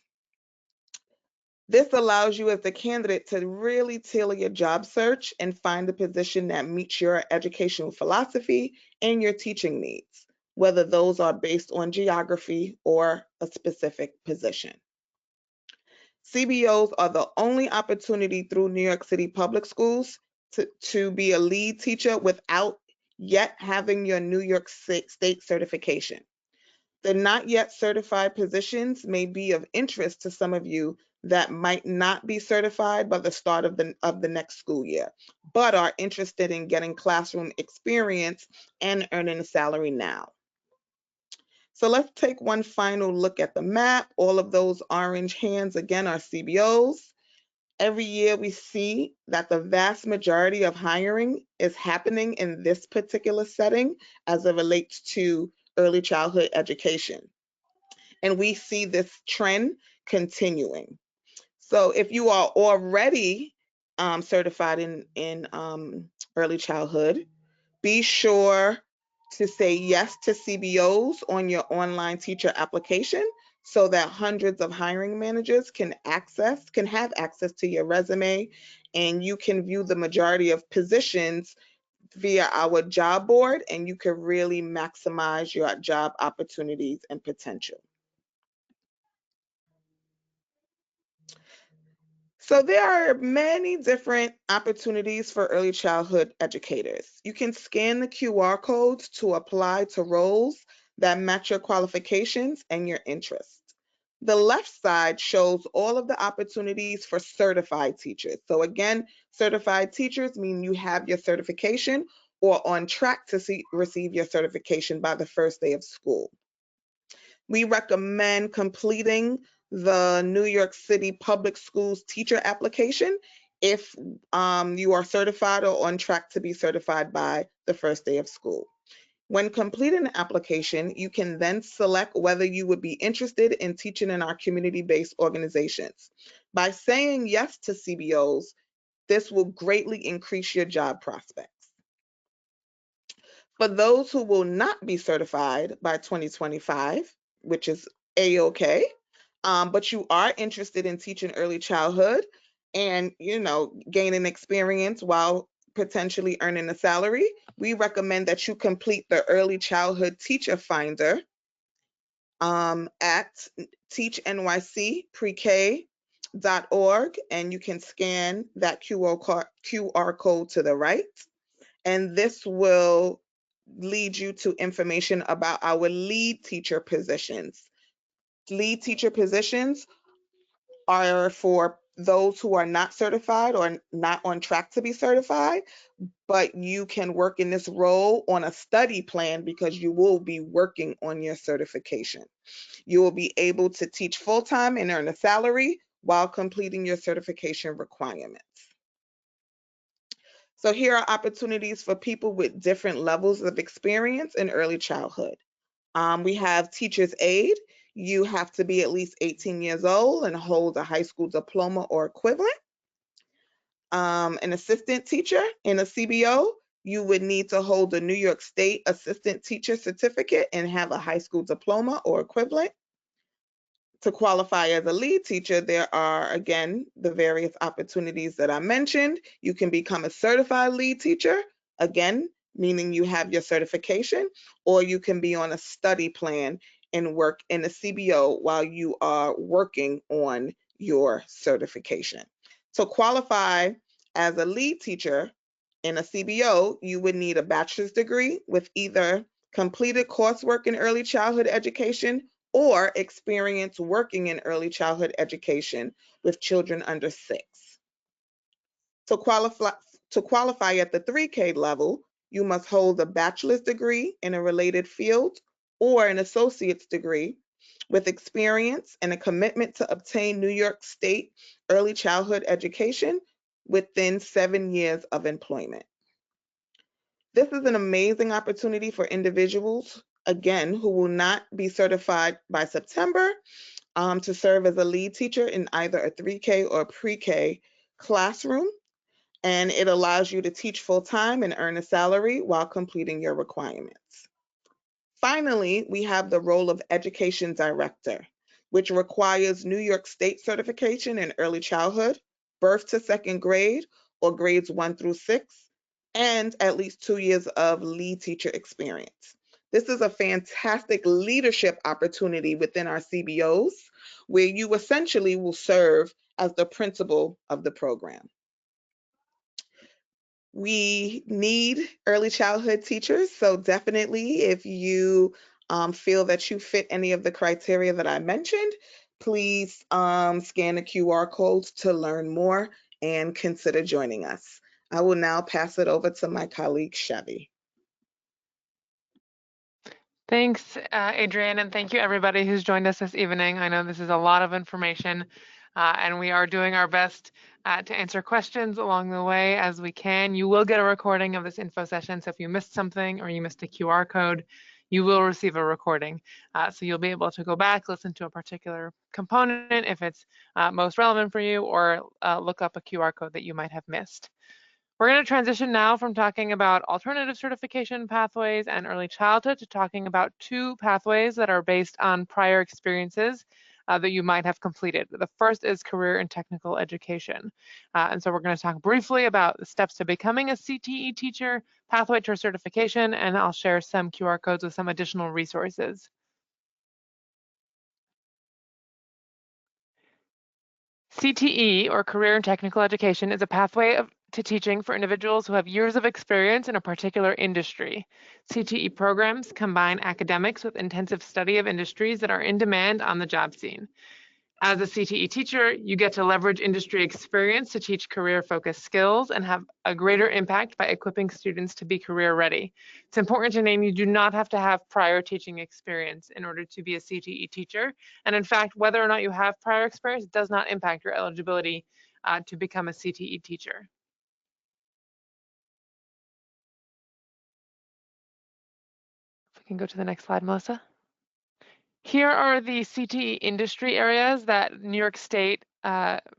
Speaker 5: This allows you as the candidate to really tailor your job search and find a position that meets your educational philosophy and your teaching needs, whether those are based on geography or a specific position. CBOs are the only opportunity through New York City Public Schools to be a lead teacher without yet having your New York State certification. The not yet certified positions may be of interest to some of you that might not be certified by the start of the next school year, but are interested in getting classroom experience and earning a salary now. So let's take one final look at the map. All of those orange hands again are CBOs. Every year we see that the vast majority of hiring is happening in this particular setting as it relates to early childhood education. And we see this trend continuing. So if you are already certified in early childhood, be sure to say yes to CBOs on your online teacher application so that hundreds of hiring managers can have access to your resume, and you can view the majority of positions via our job board, and you can really maximize your job opportunities and potential. So there are many different opportunities for early childhood educators. You can scan the QR codes to apply to roles that match your qualifications and your interests. The left side shows all of the opportunities for certified teachers. So again, certified teachers mean you have your certification or on track to receive your certification by the first day of school. We recommend completing the New York City Public Schools teacher application if you are certified or on track to be certified by the first day of school. When completing the application, you can then select whether you would be interested in teaching in our community-based organizations. By saying yes to CBOs, this will greatly increase your job prospects. For those who will not be certified by 2025, which is A-OK, but you are interested in teaching early childhood and, gaining experience while potentially earning a salary, we recommend that you complete the Early Childhood Teacher Finder at Teach NYC Pre-K NYCPS.org, and you can scan that QR code to the right. And this will lead you to information about our lead teacher positions. Lead teacher positions are for those who are not certified or not on track to be certified, but you can work in this role on a study plan because you will be working on your certification. You will be able to teach full-time and earn a salary while completing your certification requirements. So here are opportunities for people with different levels of experience in early childhood. We have teacher's aide. You have to be at least 18 years old and hold a high school diploma or equivalent. An assistant teacher in a CBO, you would need to hold a New York State assistant teacher certificate and have a high school diploma or equivalent. To qualify as a lead teacher, there are, again, the various opportunities that I mentioned. You can become a certified lead teacher, again, meaning you have your certification, or you can be on a study plan and work in a CBO while you are working on your certification. To qualify as a lead teacher in a CBO, you would need a bachelor's degree with either completed coursework in early childhood education or experience working in early childhood education with children under 6. To qualify at the 3K level, you must hold a bachelor's degree in a related field or an associate's degree with experience and a commitment to obtain New York State early childhood education within 7 years of employment. This is an amazing opportunity for individuals, again, who will not be certified by September to serve as a lead teacher in either a 3K or pre-K classroom. And it allows you to teach full-time and earn a salary while completing your requirements. Finally, we have the role of education director, which requires New York State certification in early childhood, birth to 2nd grade, or grades 1 through 6, and at least 2 years of lead teacher experience. This is a fantastic leadership opportunity within our CBOs, where you essentially will serve as the principal of the program. We need early childhood teachers, so definitely if you feel that you fit any of the criteria that I mentioned, please scan the QR codes to learn more and consider joining us. I will now pass it over to my colleague, Chevy.
Speaker 6: Thanks, Adrienne, and thank you everybody who's joined us this evening. I know this is a lot of information, and we are doing our best to answer questions along the way as we can. You will get a recording of this info session, so if you missed something or you missed a QR code, you will receive a recording. So you'll be able to go back, listen to a particular component if it's most relevant for you, or look up a QR code that you might have missed. We're going to transition now from talking about alternative certification pathways and early childhood to talking about 2 pathways that are based on prior experiences that you might have completed. The first is career and technical education. And so we're going to talk briefly about the steps to becoming a CTE teacher, pathway to certification, and I'll share some QR codes with some additional resources. CTE, or Career and Technical Education, is a pathway to teaching for individuals who have years of experience in a particular industry. CTE programs combine academics with intensive study of industries that are in demand on the job scene. As a CTE teacher, you get to leverage industry experience to teach career-focused skills and have a greater impact by equipping students to be career ready. It's important to name you do not have to have prior teaching experience in order to be a CTE teacher. And in fact, whether or not you have prior experience does not impact your eligibility to become a CTE teacher. If we can go to the next slide, Melissa. Here are the CTE industry areas that New York State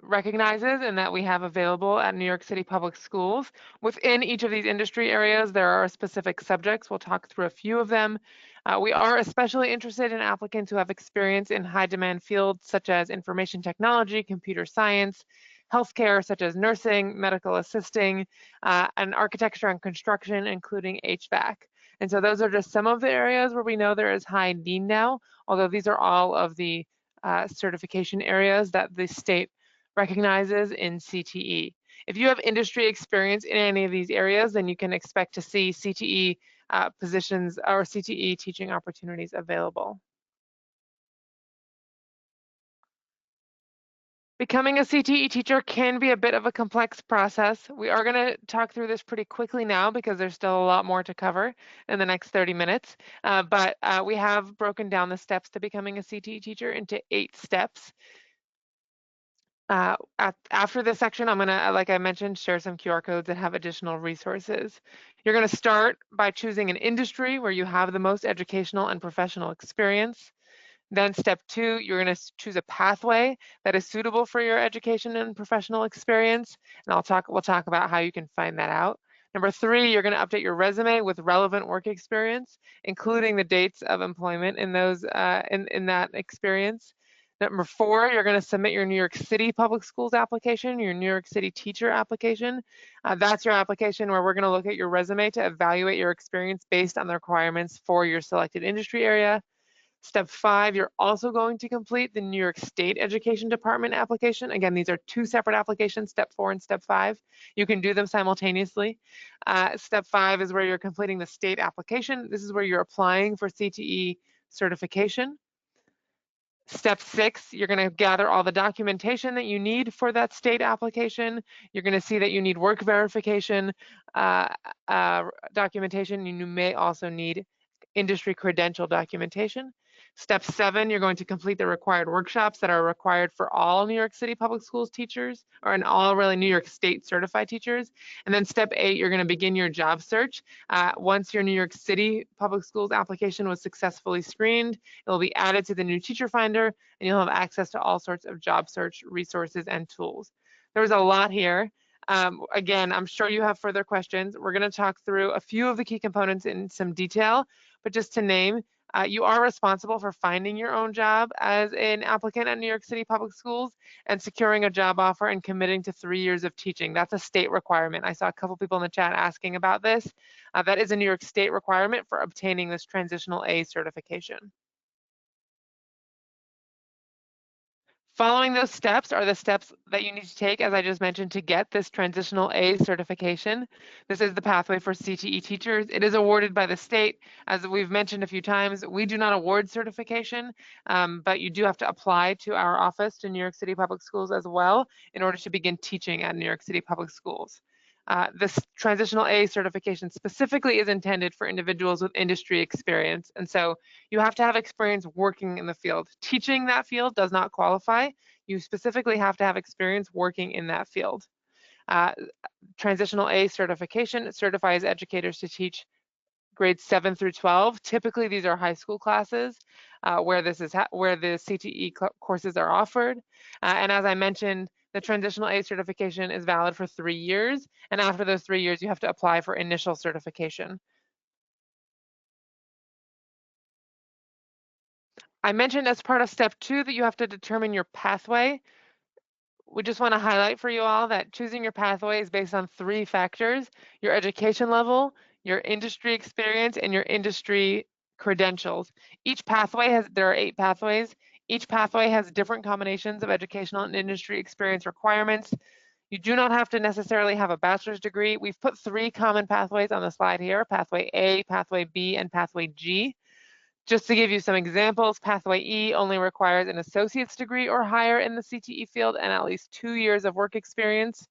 Speaker 6: recognizes and that we have available at New York City Public Schools. Within each of these industry areas, there are specific subjects. We'll talk through a few of them. We are especially interested in applicants who have experience in high demand fields such as information technology, computer science, healthcare such as nursing, medical assisting, and architecture and construction, including HVAC. And so those are just some of the areas where we know there is high need now, although these are all of the certification areas that the state recognizes in CTE. If you have industry experience in any of these areas, then you can expect to see CTE positions or CTE teaching opportunities available. Becoming a CTE teacher can be a bit of a complex process. We are going to talk through this pretty quickly now because there's still a lot more to cover in the next 30 minutes. But we have broken down the steps to becoming a CTE teacher into 8 steps. After this section, I'm going to, like I mentioned, share some QR codes that have additional resources. You're going to start by choosing an industry where you have the most educational and professional experience. Then step 2, you're going to choose a pathway that is suitable for your education and professional experience. And we'll talk about how you can find that out. Number 3, you're going to update your resume with relevant work experience, including the dates of employment in those in that experience. Number 4, you're going to submit your New York City Public Schools application, your New York City teacher application. That's your application where we're going to look at your resume to evaluate your experience based on the requirements for your selected industry area. Step 5, you're also going to complete the New York State Education Department application. Again, these are 2 separate applications, step 4 and step 5. You can do them simultaneously. Step 5 is where you're completing the state application. This is where you're applying for CTE certification. Step 6, you're going to gather all the documentation that you need for that state application. You're going to see that you need work verification documentation. You may also need industry credential documentation. Step 7, you're going to complete the required workshops that are required for all New York City Public Schools teachers, or in all really New York State certified teachers. And then step 8, you're going to begin your job search. Once your New York City Public Schools application was successfully screened, it will be added to the new teacher finder, and you'll have access to all sorts of job search resources and tools. There's a lot here. Again, I'm sure you have further questions. We're going to talk through a few of the key components in some detail, but just to name, you are responsible for finding your own job as an applicant at New York City Public Schools and securing a job offer and committing to 3 years of teaching. That's a state requirement. I saw a couple people in the chat asking about this. That is a New York State requirement for obtaining this Transitional A certification. Following those steps are the steps that you need to take, as I just mentioned, to get this Transitional A certification. This is the pathway for CTE teachers. It is awarded by the state. As we've mentioned a few times, we do not award certification, but you do have to apply to our office to New York City Public Schools as well in order to begin teaching at New York City Public Schools. This Transitional A certification specifically is intended for individuals with industry experience. And so you have to have experience working in the field. Teaching that field does not qualify. You specifically have to have experience working in that field. Transitional A certification certifies educators to teach grades 7 through 12. Typically, these are high school classes where the CTE courses are offered. And as I mentioned, the Transitional A certification is valid for 3 years. And after those 3 years, you have to apply for initial certification. I mentioned as part of step 2 that you have to determine your pathway. We just want to highlight for you all that choosing your pathway is based on 3 factors: your education level, your industry experience, and your industry credentials. Each pathway there are 8 pathways. Each pathway has different combinations of educational and industry experience requirements. You do not have to necessarily have a bachelor's degree. We've put 3 common pathways on the slide here: pathway A, pathway B, and pathway G. Just to give you some examples, pathway E only requires an associate's degree or higher in the CTE field and at least 2 years of work experience.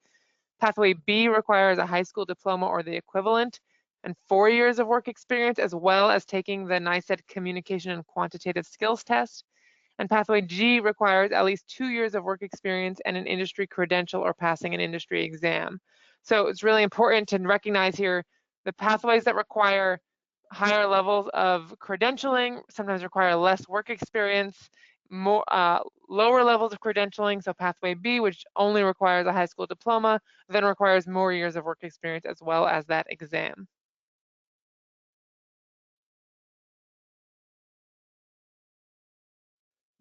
Speaker 6: Pathway B requires a high school diploma or the equivalent and 4 years of work experience, as well as taking the NYCPS Communication and Quantitative Skills Test. And pathway G requires at least 2 years of work experience and an industry credential or passing an industry exam. So it's really important to recognize here the pathways that require higher levels of credentialing sometimes require less work experience. Lower levels of credentialing, so pathway B, which only requires a high school diploma, then requires more years of work experience as well as that exam.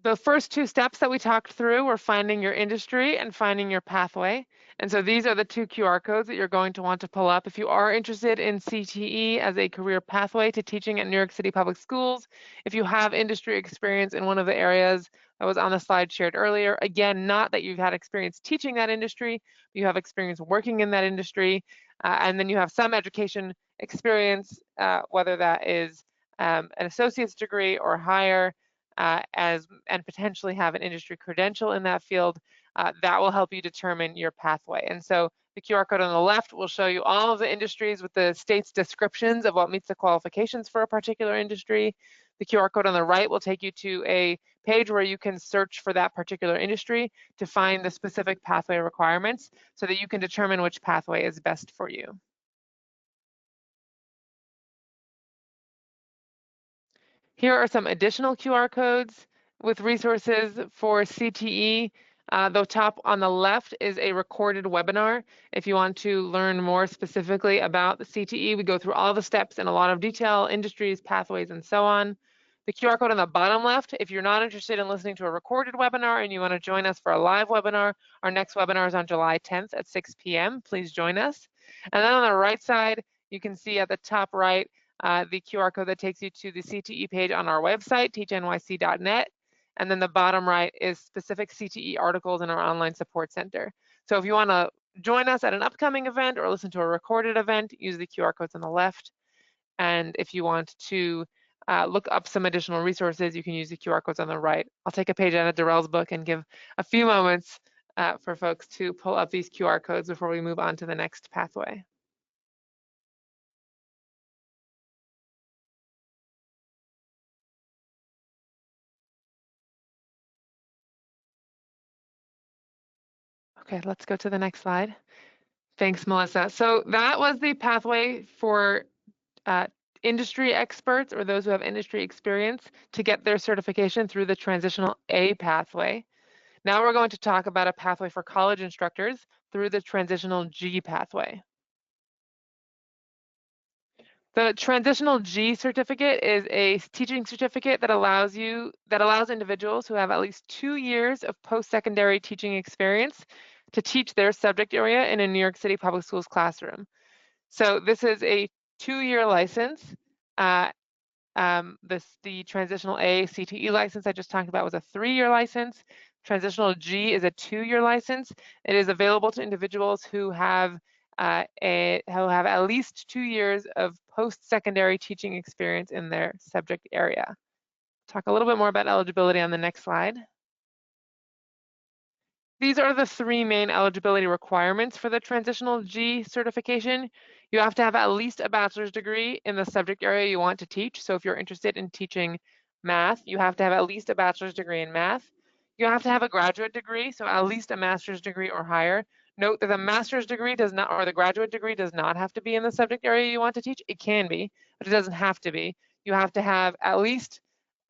Speaker 6: The first two steps that we talked through were finding your industry and finding your pathway. And so these are the two QR codes that you're going to want to pull up. If you are interested in CTE as a career pathway to teaching at New York City Public Schools, if you have industry experience in one of the areas that was on the slide shared earlier, again, not that you've had experience teaching that industry, but you have experience working in that industry, and then you have some education experience, whether that is an associate's degree or higher, and potentially have an industry credential in that field, that will help you determine your pathway. And so the QR code on the left will show you all of the industries with the state's descriptions of what meets the qualifications for a particular industry. The QR code on the right will take you to a page where you can search for that particular industry to find the specific pathway requirements so that you can determine which pathway is best for you. Here are some additional QR codes with resources for CTE. The top on the left is a recorded webinar. If you want to learn more specifically about the CTE, we go through all the steps in a lot of detail, industries, pathways, and so on. The QR code on the bottom left, if you're not interested in listening to a recorded webinar and you want to join us for a live webinar, our next webinar is on July 10th at 6 p.m. Please join us. And then on the right side, you can see at the top right, the QR code that takes you to the CTE page on our website, teachnyc.net. And then the bottom right is specific CTE articles in our online support center. So if you want to join us at an upcoming event or listen to a recorded event, use the QR codes on the left. And if you want to look up some additional resources, you can use the QR codes on the right. I'll take a page out of Darrell's book and give a few moments for folks to pull up these QR codes before we move on to the next pathway. Okay, let's go to the next slide. Thanks, Melissa. So that was the pathway for industry experts or those who have industry experience to get their certification through the transitional A pathway. Now we're going to talk about a pathway for college instructors through the transitional G pathway. The transitional G certificate is a teaching certificate that allows individuals who have at least 2 years of post-secondary teaching experience to teach their subject area in a New York City Public Schools classroom. So this is a 2-year license. The transitional A CTE license I just talked about was a 3-year license. Transitional G is a 2-year license. It is available to individuals who have at least 2 years of post-secondary teaching experience in their subject area. Talk a little bit more about eligibility on the next slide. These are the 3 main eligibility requirements for the transitional G certification. You have to have at least a bachelor's degree in the subject area you want to teach. So if you're interested in teaching math, you have to have at least a bachelor's degree in math. You have to have a graduate degree, so at least a master's degree or higher. Note that the master's degree does not, or the graduate degree does not have to be in the subject area you want to teach. It can be, but it doesn't have to be. You have to have at least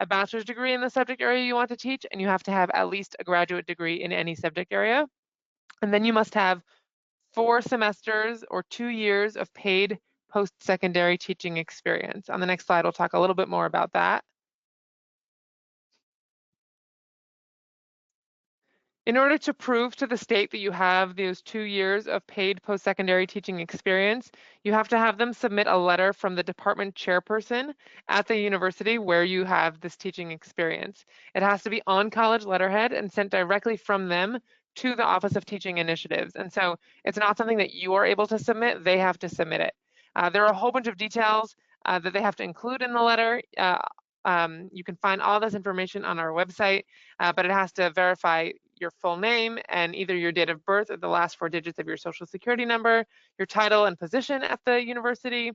Speaker 6: a bachelor's degree in the subject area you want to teach, and you have to have at least a graduate degree in any subject area. And then you must have 4 semesters or 2 years of paid post-secondary teaching experience. On the next slide, we'll talk a little bit more about that. In order to prove to the state that you have those 2 years of paid post-secondary teaching experience, you have to have them submit a letter from the department chairperson at the university where you have this teaching experience. It has to be on college letterhead and sent directly from them to the Office of Teaching Initiatives. And so it's not something that you are able to submit, they have to submit it. There are a whole bunch of details that they have to include in the letter. You can find all this information on our website, but it has to verify your full name and either your date of birth or the last 4 digits of your social security number, your title and position at the university,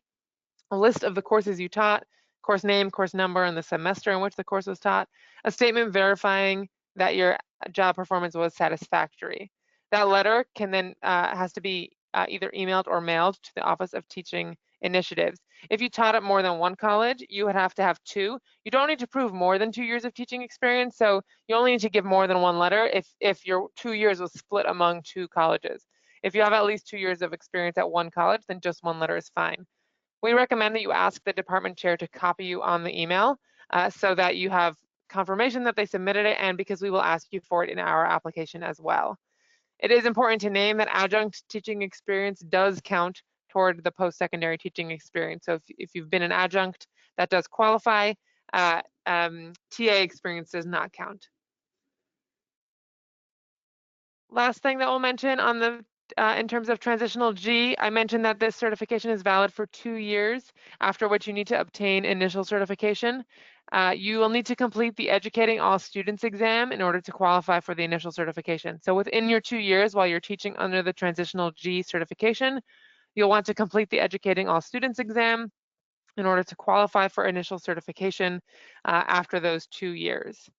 Speaker 6: a list of the courses you taught, course name, course number, and the semester in which the course was taught, a statement verifying that your job performance was satisfactory. That letter can then has to be either emailed or mailed to the Office of Teaching Initiatives. If you taught at more than 1 college, you would have to have 2. You don't need to prove more than 2 years of teaching experience, so you only need to give more than 1 letter if your 2 years was split among 2 colleges. If you have at least 2 years of experience at 1 college, then just 1 letter is fine. We recommend that you ask the department chair to copy you on the email so that you have confirmation that they submitted it and because we will ask you for it in our application as well. It is important to name that adjunct teaching experience does count toward the post-secondary teaching experience. So if you've been an adjunct, that does qualify. TA experience does not count. Last thing that we'll mention on the in terms of transitional G, I mentioned that this certification is valid for 2 years, after which you need to obtain initial certification. You will need to complete the Educating All Students exam in order to qualify for the initial certification. So within your 2 years, while you're teaching under the transitional G certification, you'll want to complete the Educating All Students exam in order to qualify for initial certification after those 2 years.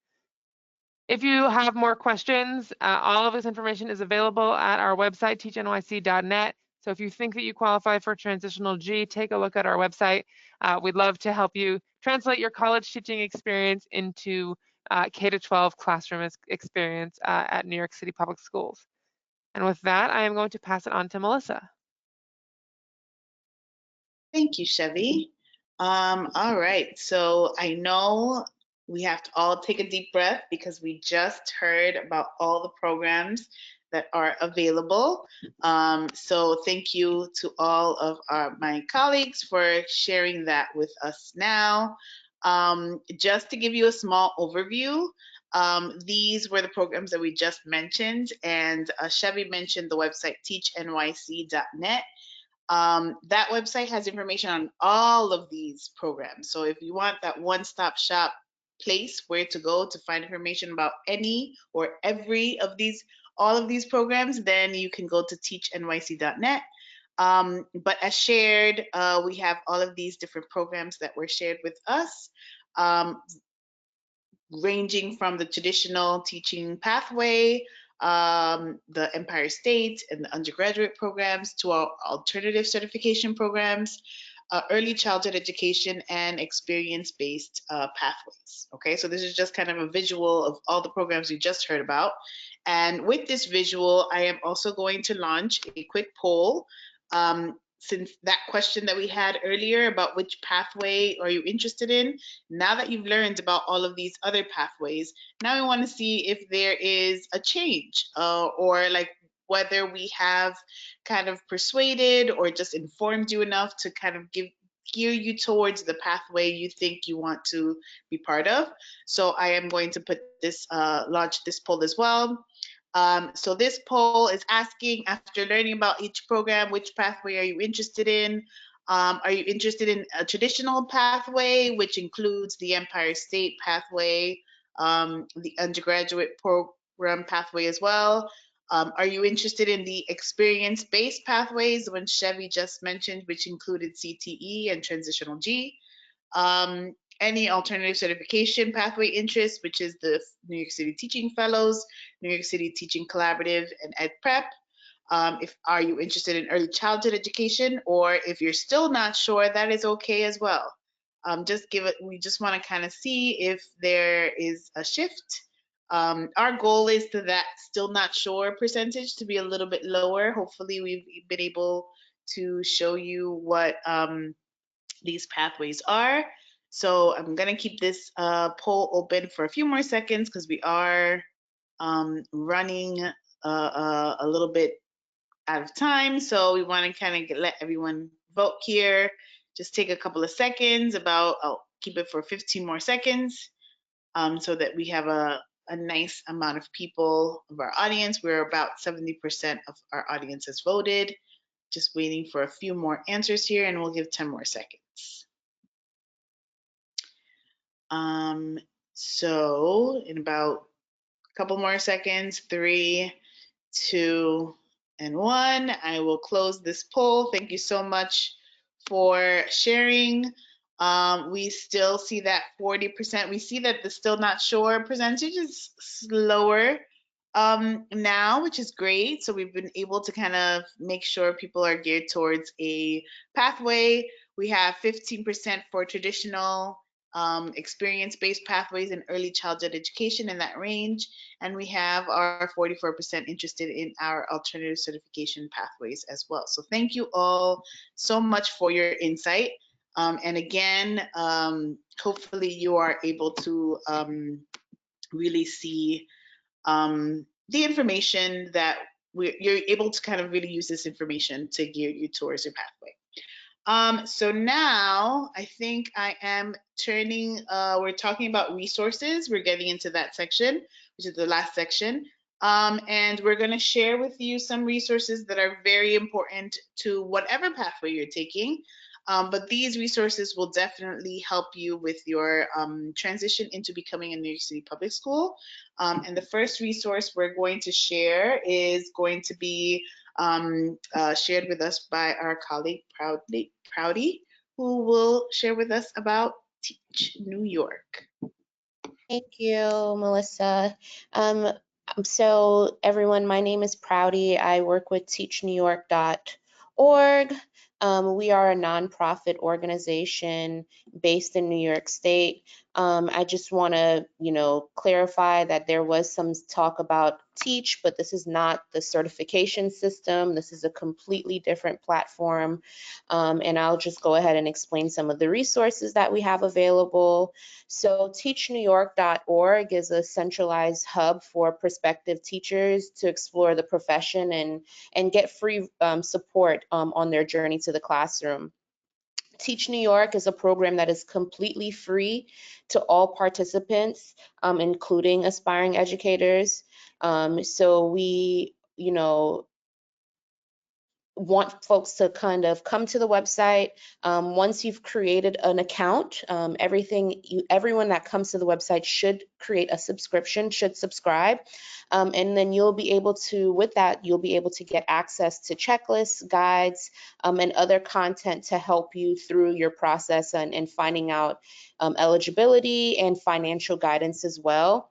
Speaker 6: If you have more questions, all of this information is available at our website, teachnyc.net. So if you think that you qualify for Transitional G, take a look at our website. We'd love to help you translate your college teaching experience into K-12 classroom experience at New York City Public Schools. And with that, I am going to pass it on to Melissa.
Speaker 1: Thank you, Chevy. All right, so I know we have to all take a deep breath because we just heard about all the programs that are available. So thank you to all of my colleagues for sharing that with us now. Just to give you a small overview, these were the programs that we just mentioned, and Chevy mentioned the website teachnyc.net. That website has information on all of these programs. So if you want that one-stop shop place where to go to find information about any or every of these, all of these programs, then you can go to teachnyc.net. But as shared, we have all of these different programs that were shared with us, ranging from the traditional teaching pathway, the Empire State and the undergraduate programs, to our alternative certification programs, early childhood education, and experience-based pathways. Okay, so this is just kind of a visual of all the programs you just heard about. And with this visual, I am also going to launch a quick poll. Since that question that we had earlier about which pathway are you interested in, now that you've learned about all of these other pathways, now we want to see if there is a change or like whether we have kind of persuaded or just informed you enough to kind of gear you towards the pathway you think you want to be part of. So I am going to put this, launch this poll as well. So this poll is asking, after learning about each program, which pathway are you interested in? Are you interested in a traditional pathway, which includes the Empire State pathway, the undergraduate program pathway as well? Are you interested in the experience-based pathways, the one Chevy just mentioned, which included CTE and Transitional G? Any alternative certification pathway interest, which is the New York City Teaching Fellows, New York City Teaching Collaborative, and Ed Prep. Are you interested in early childhood education, or if you're still not sure, that is okay as well. We just want to kind of see if there is a shift. Our goal is to that still not sure percentage to be a little bit lower. Hopefully we've been able to show you what these pathways are. So I'm going to keep this poll open for a few more seconds because we are running a little bit out of time. So we want to kind of let everyone vote here. Just take a couple of seconds, I'll keep it for 15 more seconds so that we have a nice amount of people of our audience. We're about 70% of our audience has voted. Just waiting for a few more answers here, and we'll give 10 more seconds. So in about a couple more seconds, 3, 2, and 1, I will close this poll. Thank you so much for sharing. We still see that 40%. We see that the still not sure percentage is lower now, which is great. So we've been able to kind of make sure people are geared towards a pathway. We have 15% for traditional experience-based pathways in early childhood education in that range, and we have our 44% interested in our alternative certification pathways as well. So thank you all so much for your insight. And again, hopefully you are able to really see the information that you're able to kind of really use this information to gear you towards your pathway. So now I think I am we're talking about resources. We're getting into that section, which is the last section. And we're going to share with you some resources that are very important to whatever pathway you're taking. But these resources will definitely help you with your transition into becoming a New York City public school. And the first resource we're going to share is going to be shared with us by our colleague Proudy, who will share with us about Teach New York.
Speaker 7: Thank you, Melissa. So everyone, my name is Proudy. I work with teachnewyork.org. We are a nonprofit organization based in New York State. I just want to, clarify that there was some talk about Teach, but this is not the certification system. This is a completely different platform. And I'll just go ahead and explain some of the resources that we have available. So teachnewyork.org is a centralized hub for prospective teachers to explore the profession and get free support on their journey to the classroom. Teach New York is a program that is completely free to all participants, including aspiring educators. So we, want folks to kind of come to the website. Once you've created an account, everyone that comes to the website should create a subscription, should subscribe. And then you'll be able to, with that, you'll be able to get access to checklists, guides, and other content to help you through your process and finding out eligibility and financial guidance as well.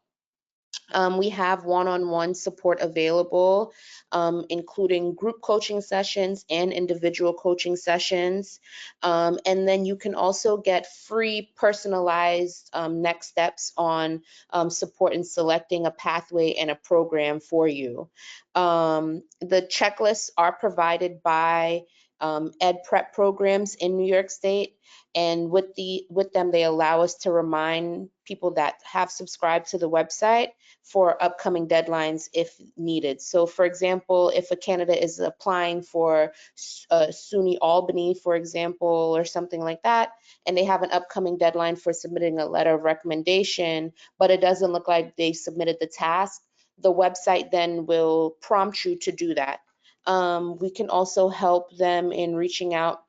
Speaker 7: We have one-on-one support available, including group coaching sessions and individual coaching sessions. And then you can also get free personalized next steps on support in selecting a pathway and a program for you. The checklists are provided by ed prep programs in New York State. And with them, they allow us to remind people that have subscribed to the website for upcoming deadlines if needed. So for example, if a candidate is applying for SUNY Albany, for example, or something like that, and they have an upcoming deadline for submitting a letter of recommendation, but it doesn't look like they submitted the task, the website then will prompt you to do that. We can also help them in reaching out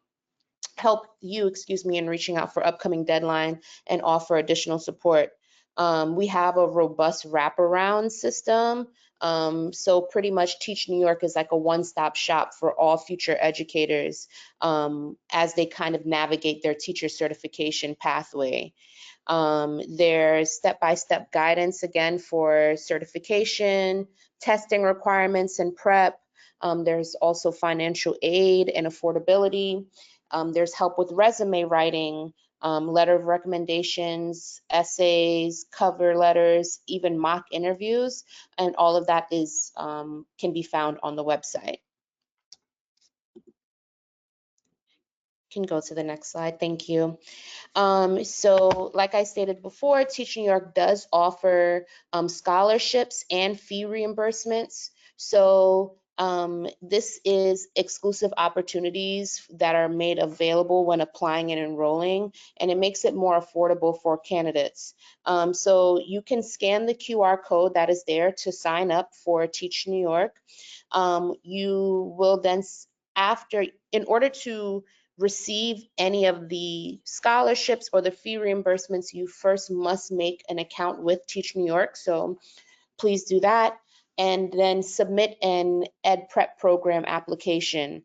Speaker 7: in reaching out for upcoming deadline and offer additional support. We have a robust wraparound system. So pretty much Teach New York is like a one-stop shop for all future educators as they kind of navigate their teacher certification pathway. There's step-by-step guidance again for certification, testing requirements and prep. There's also financial aid and affordability. There's help with resume writing, letter of recommendations, essays, cover letters, even mock interviews, and all of that is can be found on the website. Can go to the next slide, thank you. So like I stated before, Teach New York does offer scholarships and fee reimbursements. So this is exclusive opportunities that are made available when applying and enrolling, and it makes it more affordable for candidates. So you can scan the QR code that is there to sign up for Teach New York. You will then, in order to receive any of the scholarships or the fee reimbursements, you first must make an account with Teach New York. So please do that, and then submit an ed prep program application.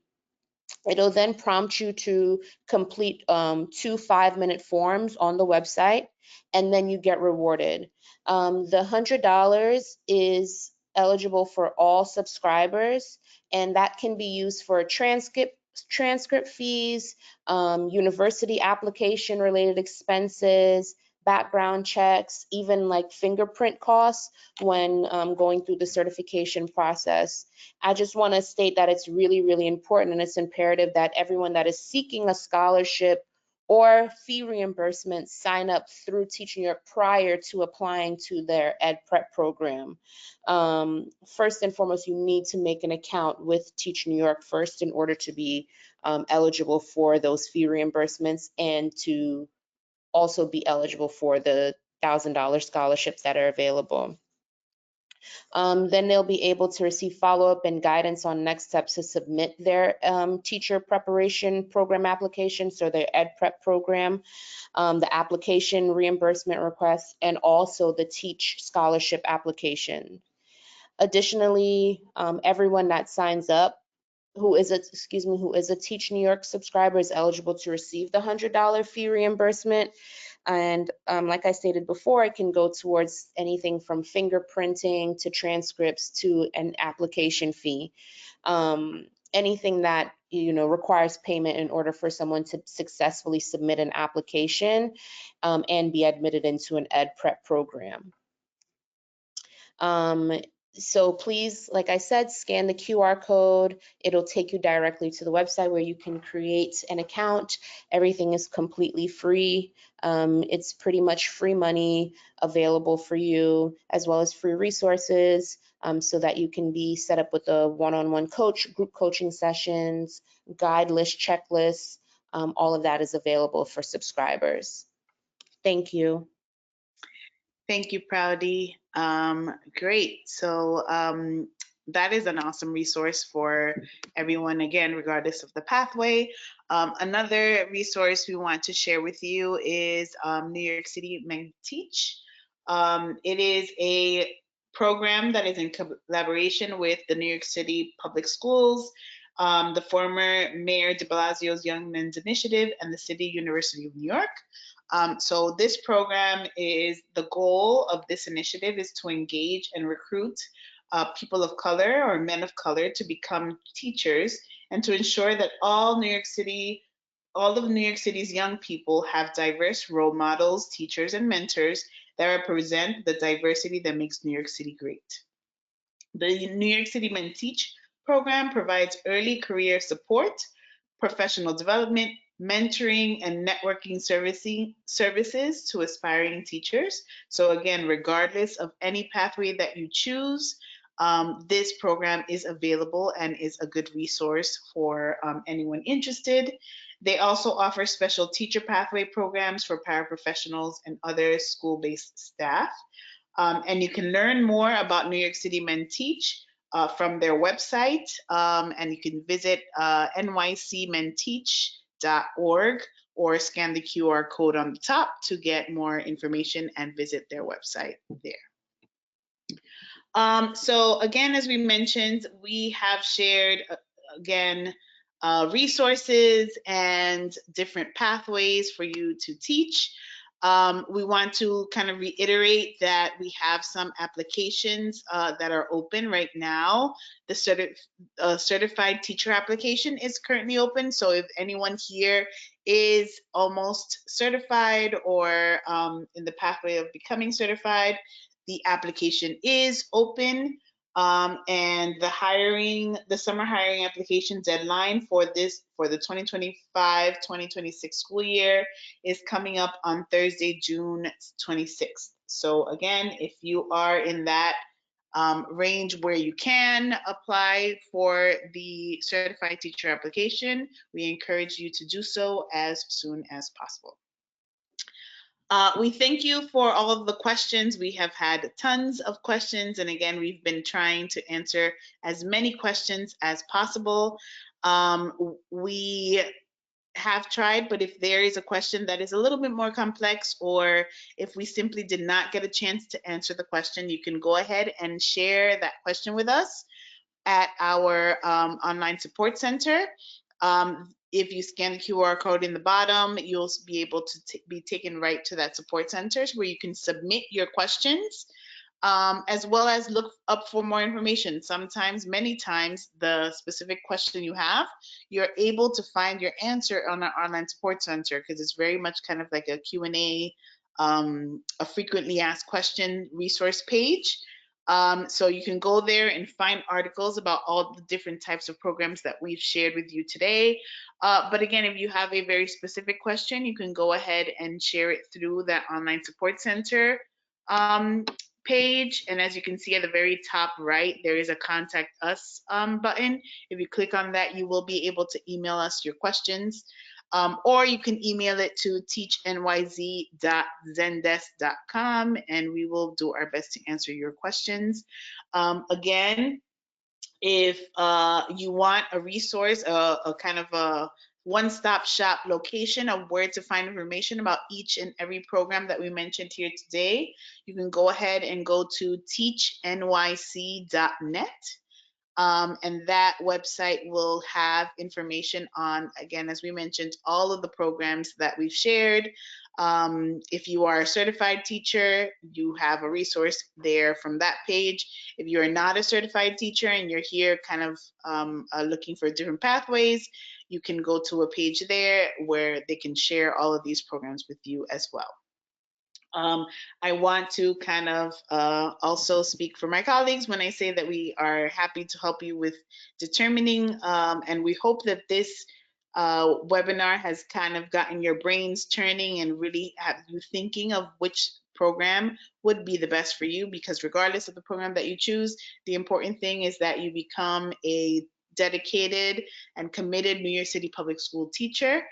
Speaker 7: It'll then prompt you to complete 2 5-minute forms on the website, and then you get rewarded. The $100 is eligible for all subscribers, and that can be used for transcript fees, university application related expenses, background checks, even like fingerprint costs when going through the certification process. I just want to state that it's really, really important, and it's imperative that everyone that is seeking a scholarship or fee reimbursements, sign up through Teach New York prior to applying to their Ed Prep program. First and foremost, you need to make an account with Teach New York first in order to be eligible for those fee reimbursements and to also be eligible for the $1,000 scholarships that are available. Then they'll be able to receive follow-up and guidance on next steps to submit their teacher preparation program application, so their Ed Prep program, the application reimbursement request, and also the Teach scholarship application. Additionally, everyone that signs up who is a Teach New York subscriber is eligible to receive the $100 fee reimbursement. And like I stated before, it can go towards anything from fingerprinting to transcripts to an application fee. Anything that requires payment in order for someone to successfully submit an application and be admitted into an Ed Prep program. So please, like I said, scan the QR code. It'll take you directly to the website where you can create an account. Everything is completely free. It's pretty much free money available for you, as well as free resources, so that you can be set up with a one-on-one coach, group coaching sessions, guide list, checklists. All of that is available for subscribers. Thank you.
Speaker 1: Thank you, Proudy. Great. So that is an awesome resource for everyone, again, regardless of the pathway. Another resource we want to share with you is New York City Men Teach. It is a program that is in collaboration with the New York City Public Schools, the former Mayor de Blasio's Young Men's Initiative, and the City University of New York. So this program is, the goal of this initiative is to engage and recruit people of color or men of color to become teachers, and to ensure that all of New York City's young people have diverse role models, teachers, and mentors that represent the diversity that makes New York City great. The New York City Men Teach program provides early career support, professional development, mentoring, and networking services to aspiring teachers. So again, regardless of any pathway that you choose, this program is available and is a good resource for anyone interested. They also offer special teacher pathway programs for paraprofessionals and other school-based staff. And you can learn more about New York City Men Teach from their website, and you can visit NYCmenteach.org or scan the QR code on the top to get more information and visit their website there. So again, as we mentioned, we have shared, again, resources and different pathways for you to teach. We want to kind of reiterate that we have some applications that are open right now. The certified teacher application is currently open. So if anyone here is almost certified or in the pathway of becoming certified, the application is open. And the summer hiring application deadline for the 2025-2026 school year is coming up on Thursday, June 26th. So again, if you are in that range where you can apply for the certified teacher application, we encourage you to do so as soon as possible. We thank you for all of the questions. We have had tons of questions, and again, we've been trying to answer as many questions as possible. We have tried, but if there is a question that is a little bit more complex, or if we simply did not get a chance to answer the question, you can go ahead and share that question with us at our online support center. If you scan the QR code in the bottom, you'll be able to be taken right to that support center where you can submit your questions, as well as look up for more information. Many times, the specific question you have, you're able to find your answer on our online support center, because it's very much kind of like a Q&A, a frequently asked question resource page. So you can go there and find articles about all the different types of programs that we've shared with you today. But again, if you have a very specific question, you can go ahead and share it through that online support center page. And as you can see at the very top right, there is a contact us button. If you click on that, you will be able to email us your questions. Or you can email it to teachnyz.zendesk.com and we will do our best to answer your questions. Again, if you want a resource, a kind of a one-stop shop location of where to find information about each and every program that we mentioned here today, you can go ahead and go to teachnyc.net. And that website will have information on, again, as we mentioned, all of the programs that we've shared. If you are a certified teacher, you have a resource there from that page. If you are not a certified teacher and you're here kind of looking for different pathways, you can go to a page there where they can share all of these programs with you as well. I want to kind of also speak for my colleagues when I say that we are happy to help you with determining, and we hope that this webinar has kind of gotten your brains turning and really have you thinking of which program would be the best for you, because regardless of the program that you choose, the important thing is that you become a dedicated and committed New York City Public School teacher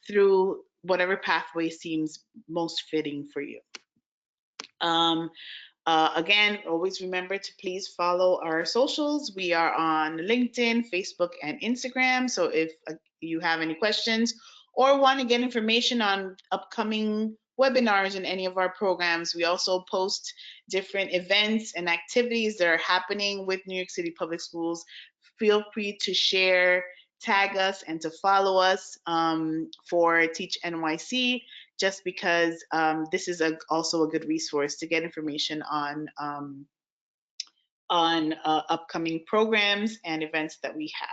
Speaker 1: through whatever pathway seems most fitting for you. Again, always remember to please follow our socials. We are on LinkedIn, Facebook, and Instagram. So if you have any questions or want to get information on upcoming webinars in any of our programs, we also post different events and activities that are happening with New York City Public Schools. Feel free to share, tag us, and to follow us for Teach NYC, just because this is also a good resource to get information on upcoming programs and events that we have.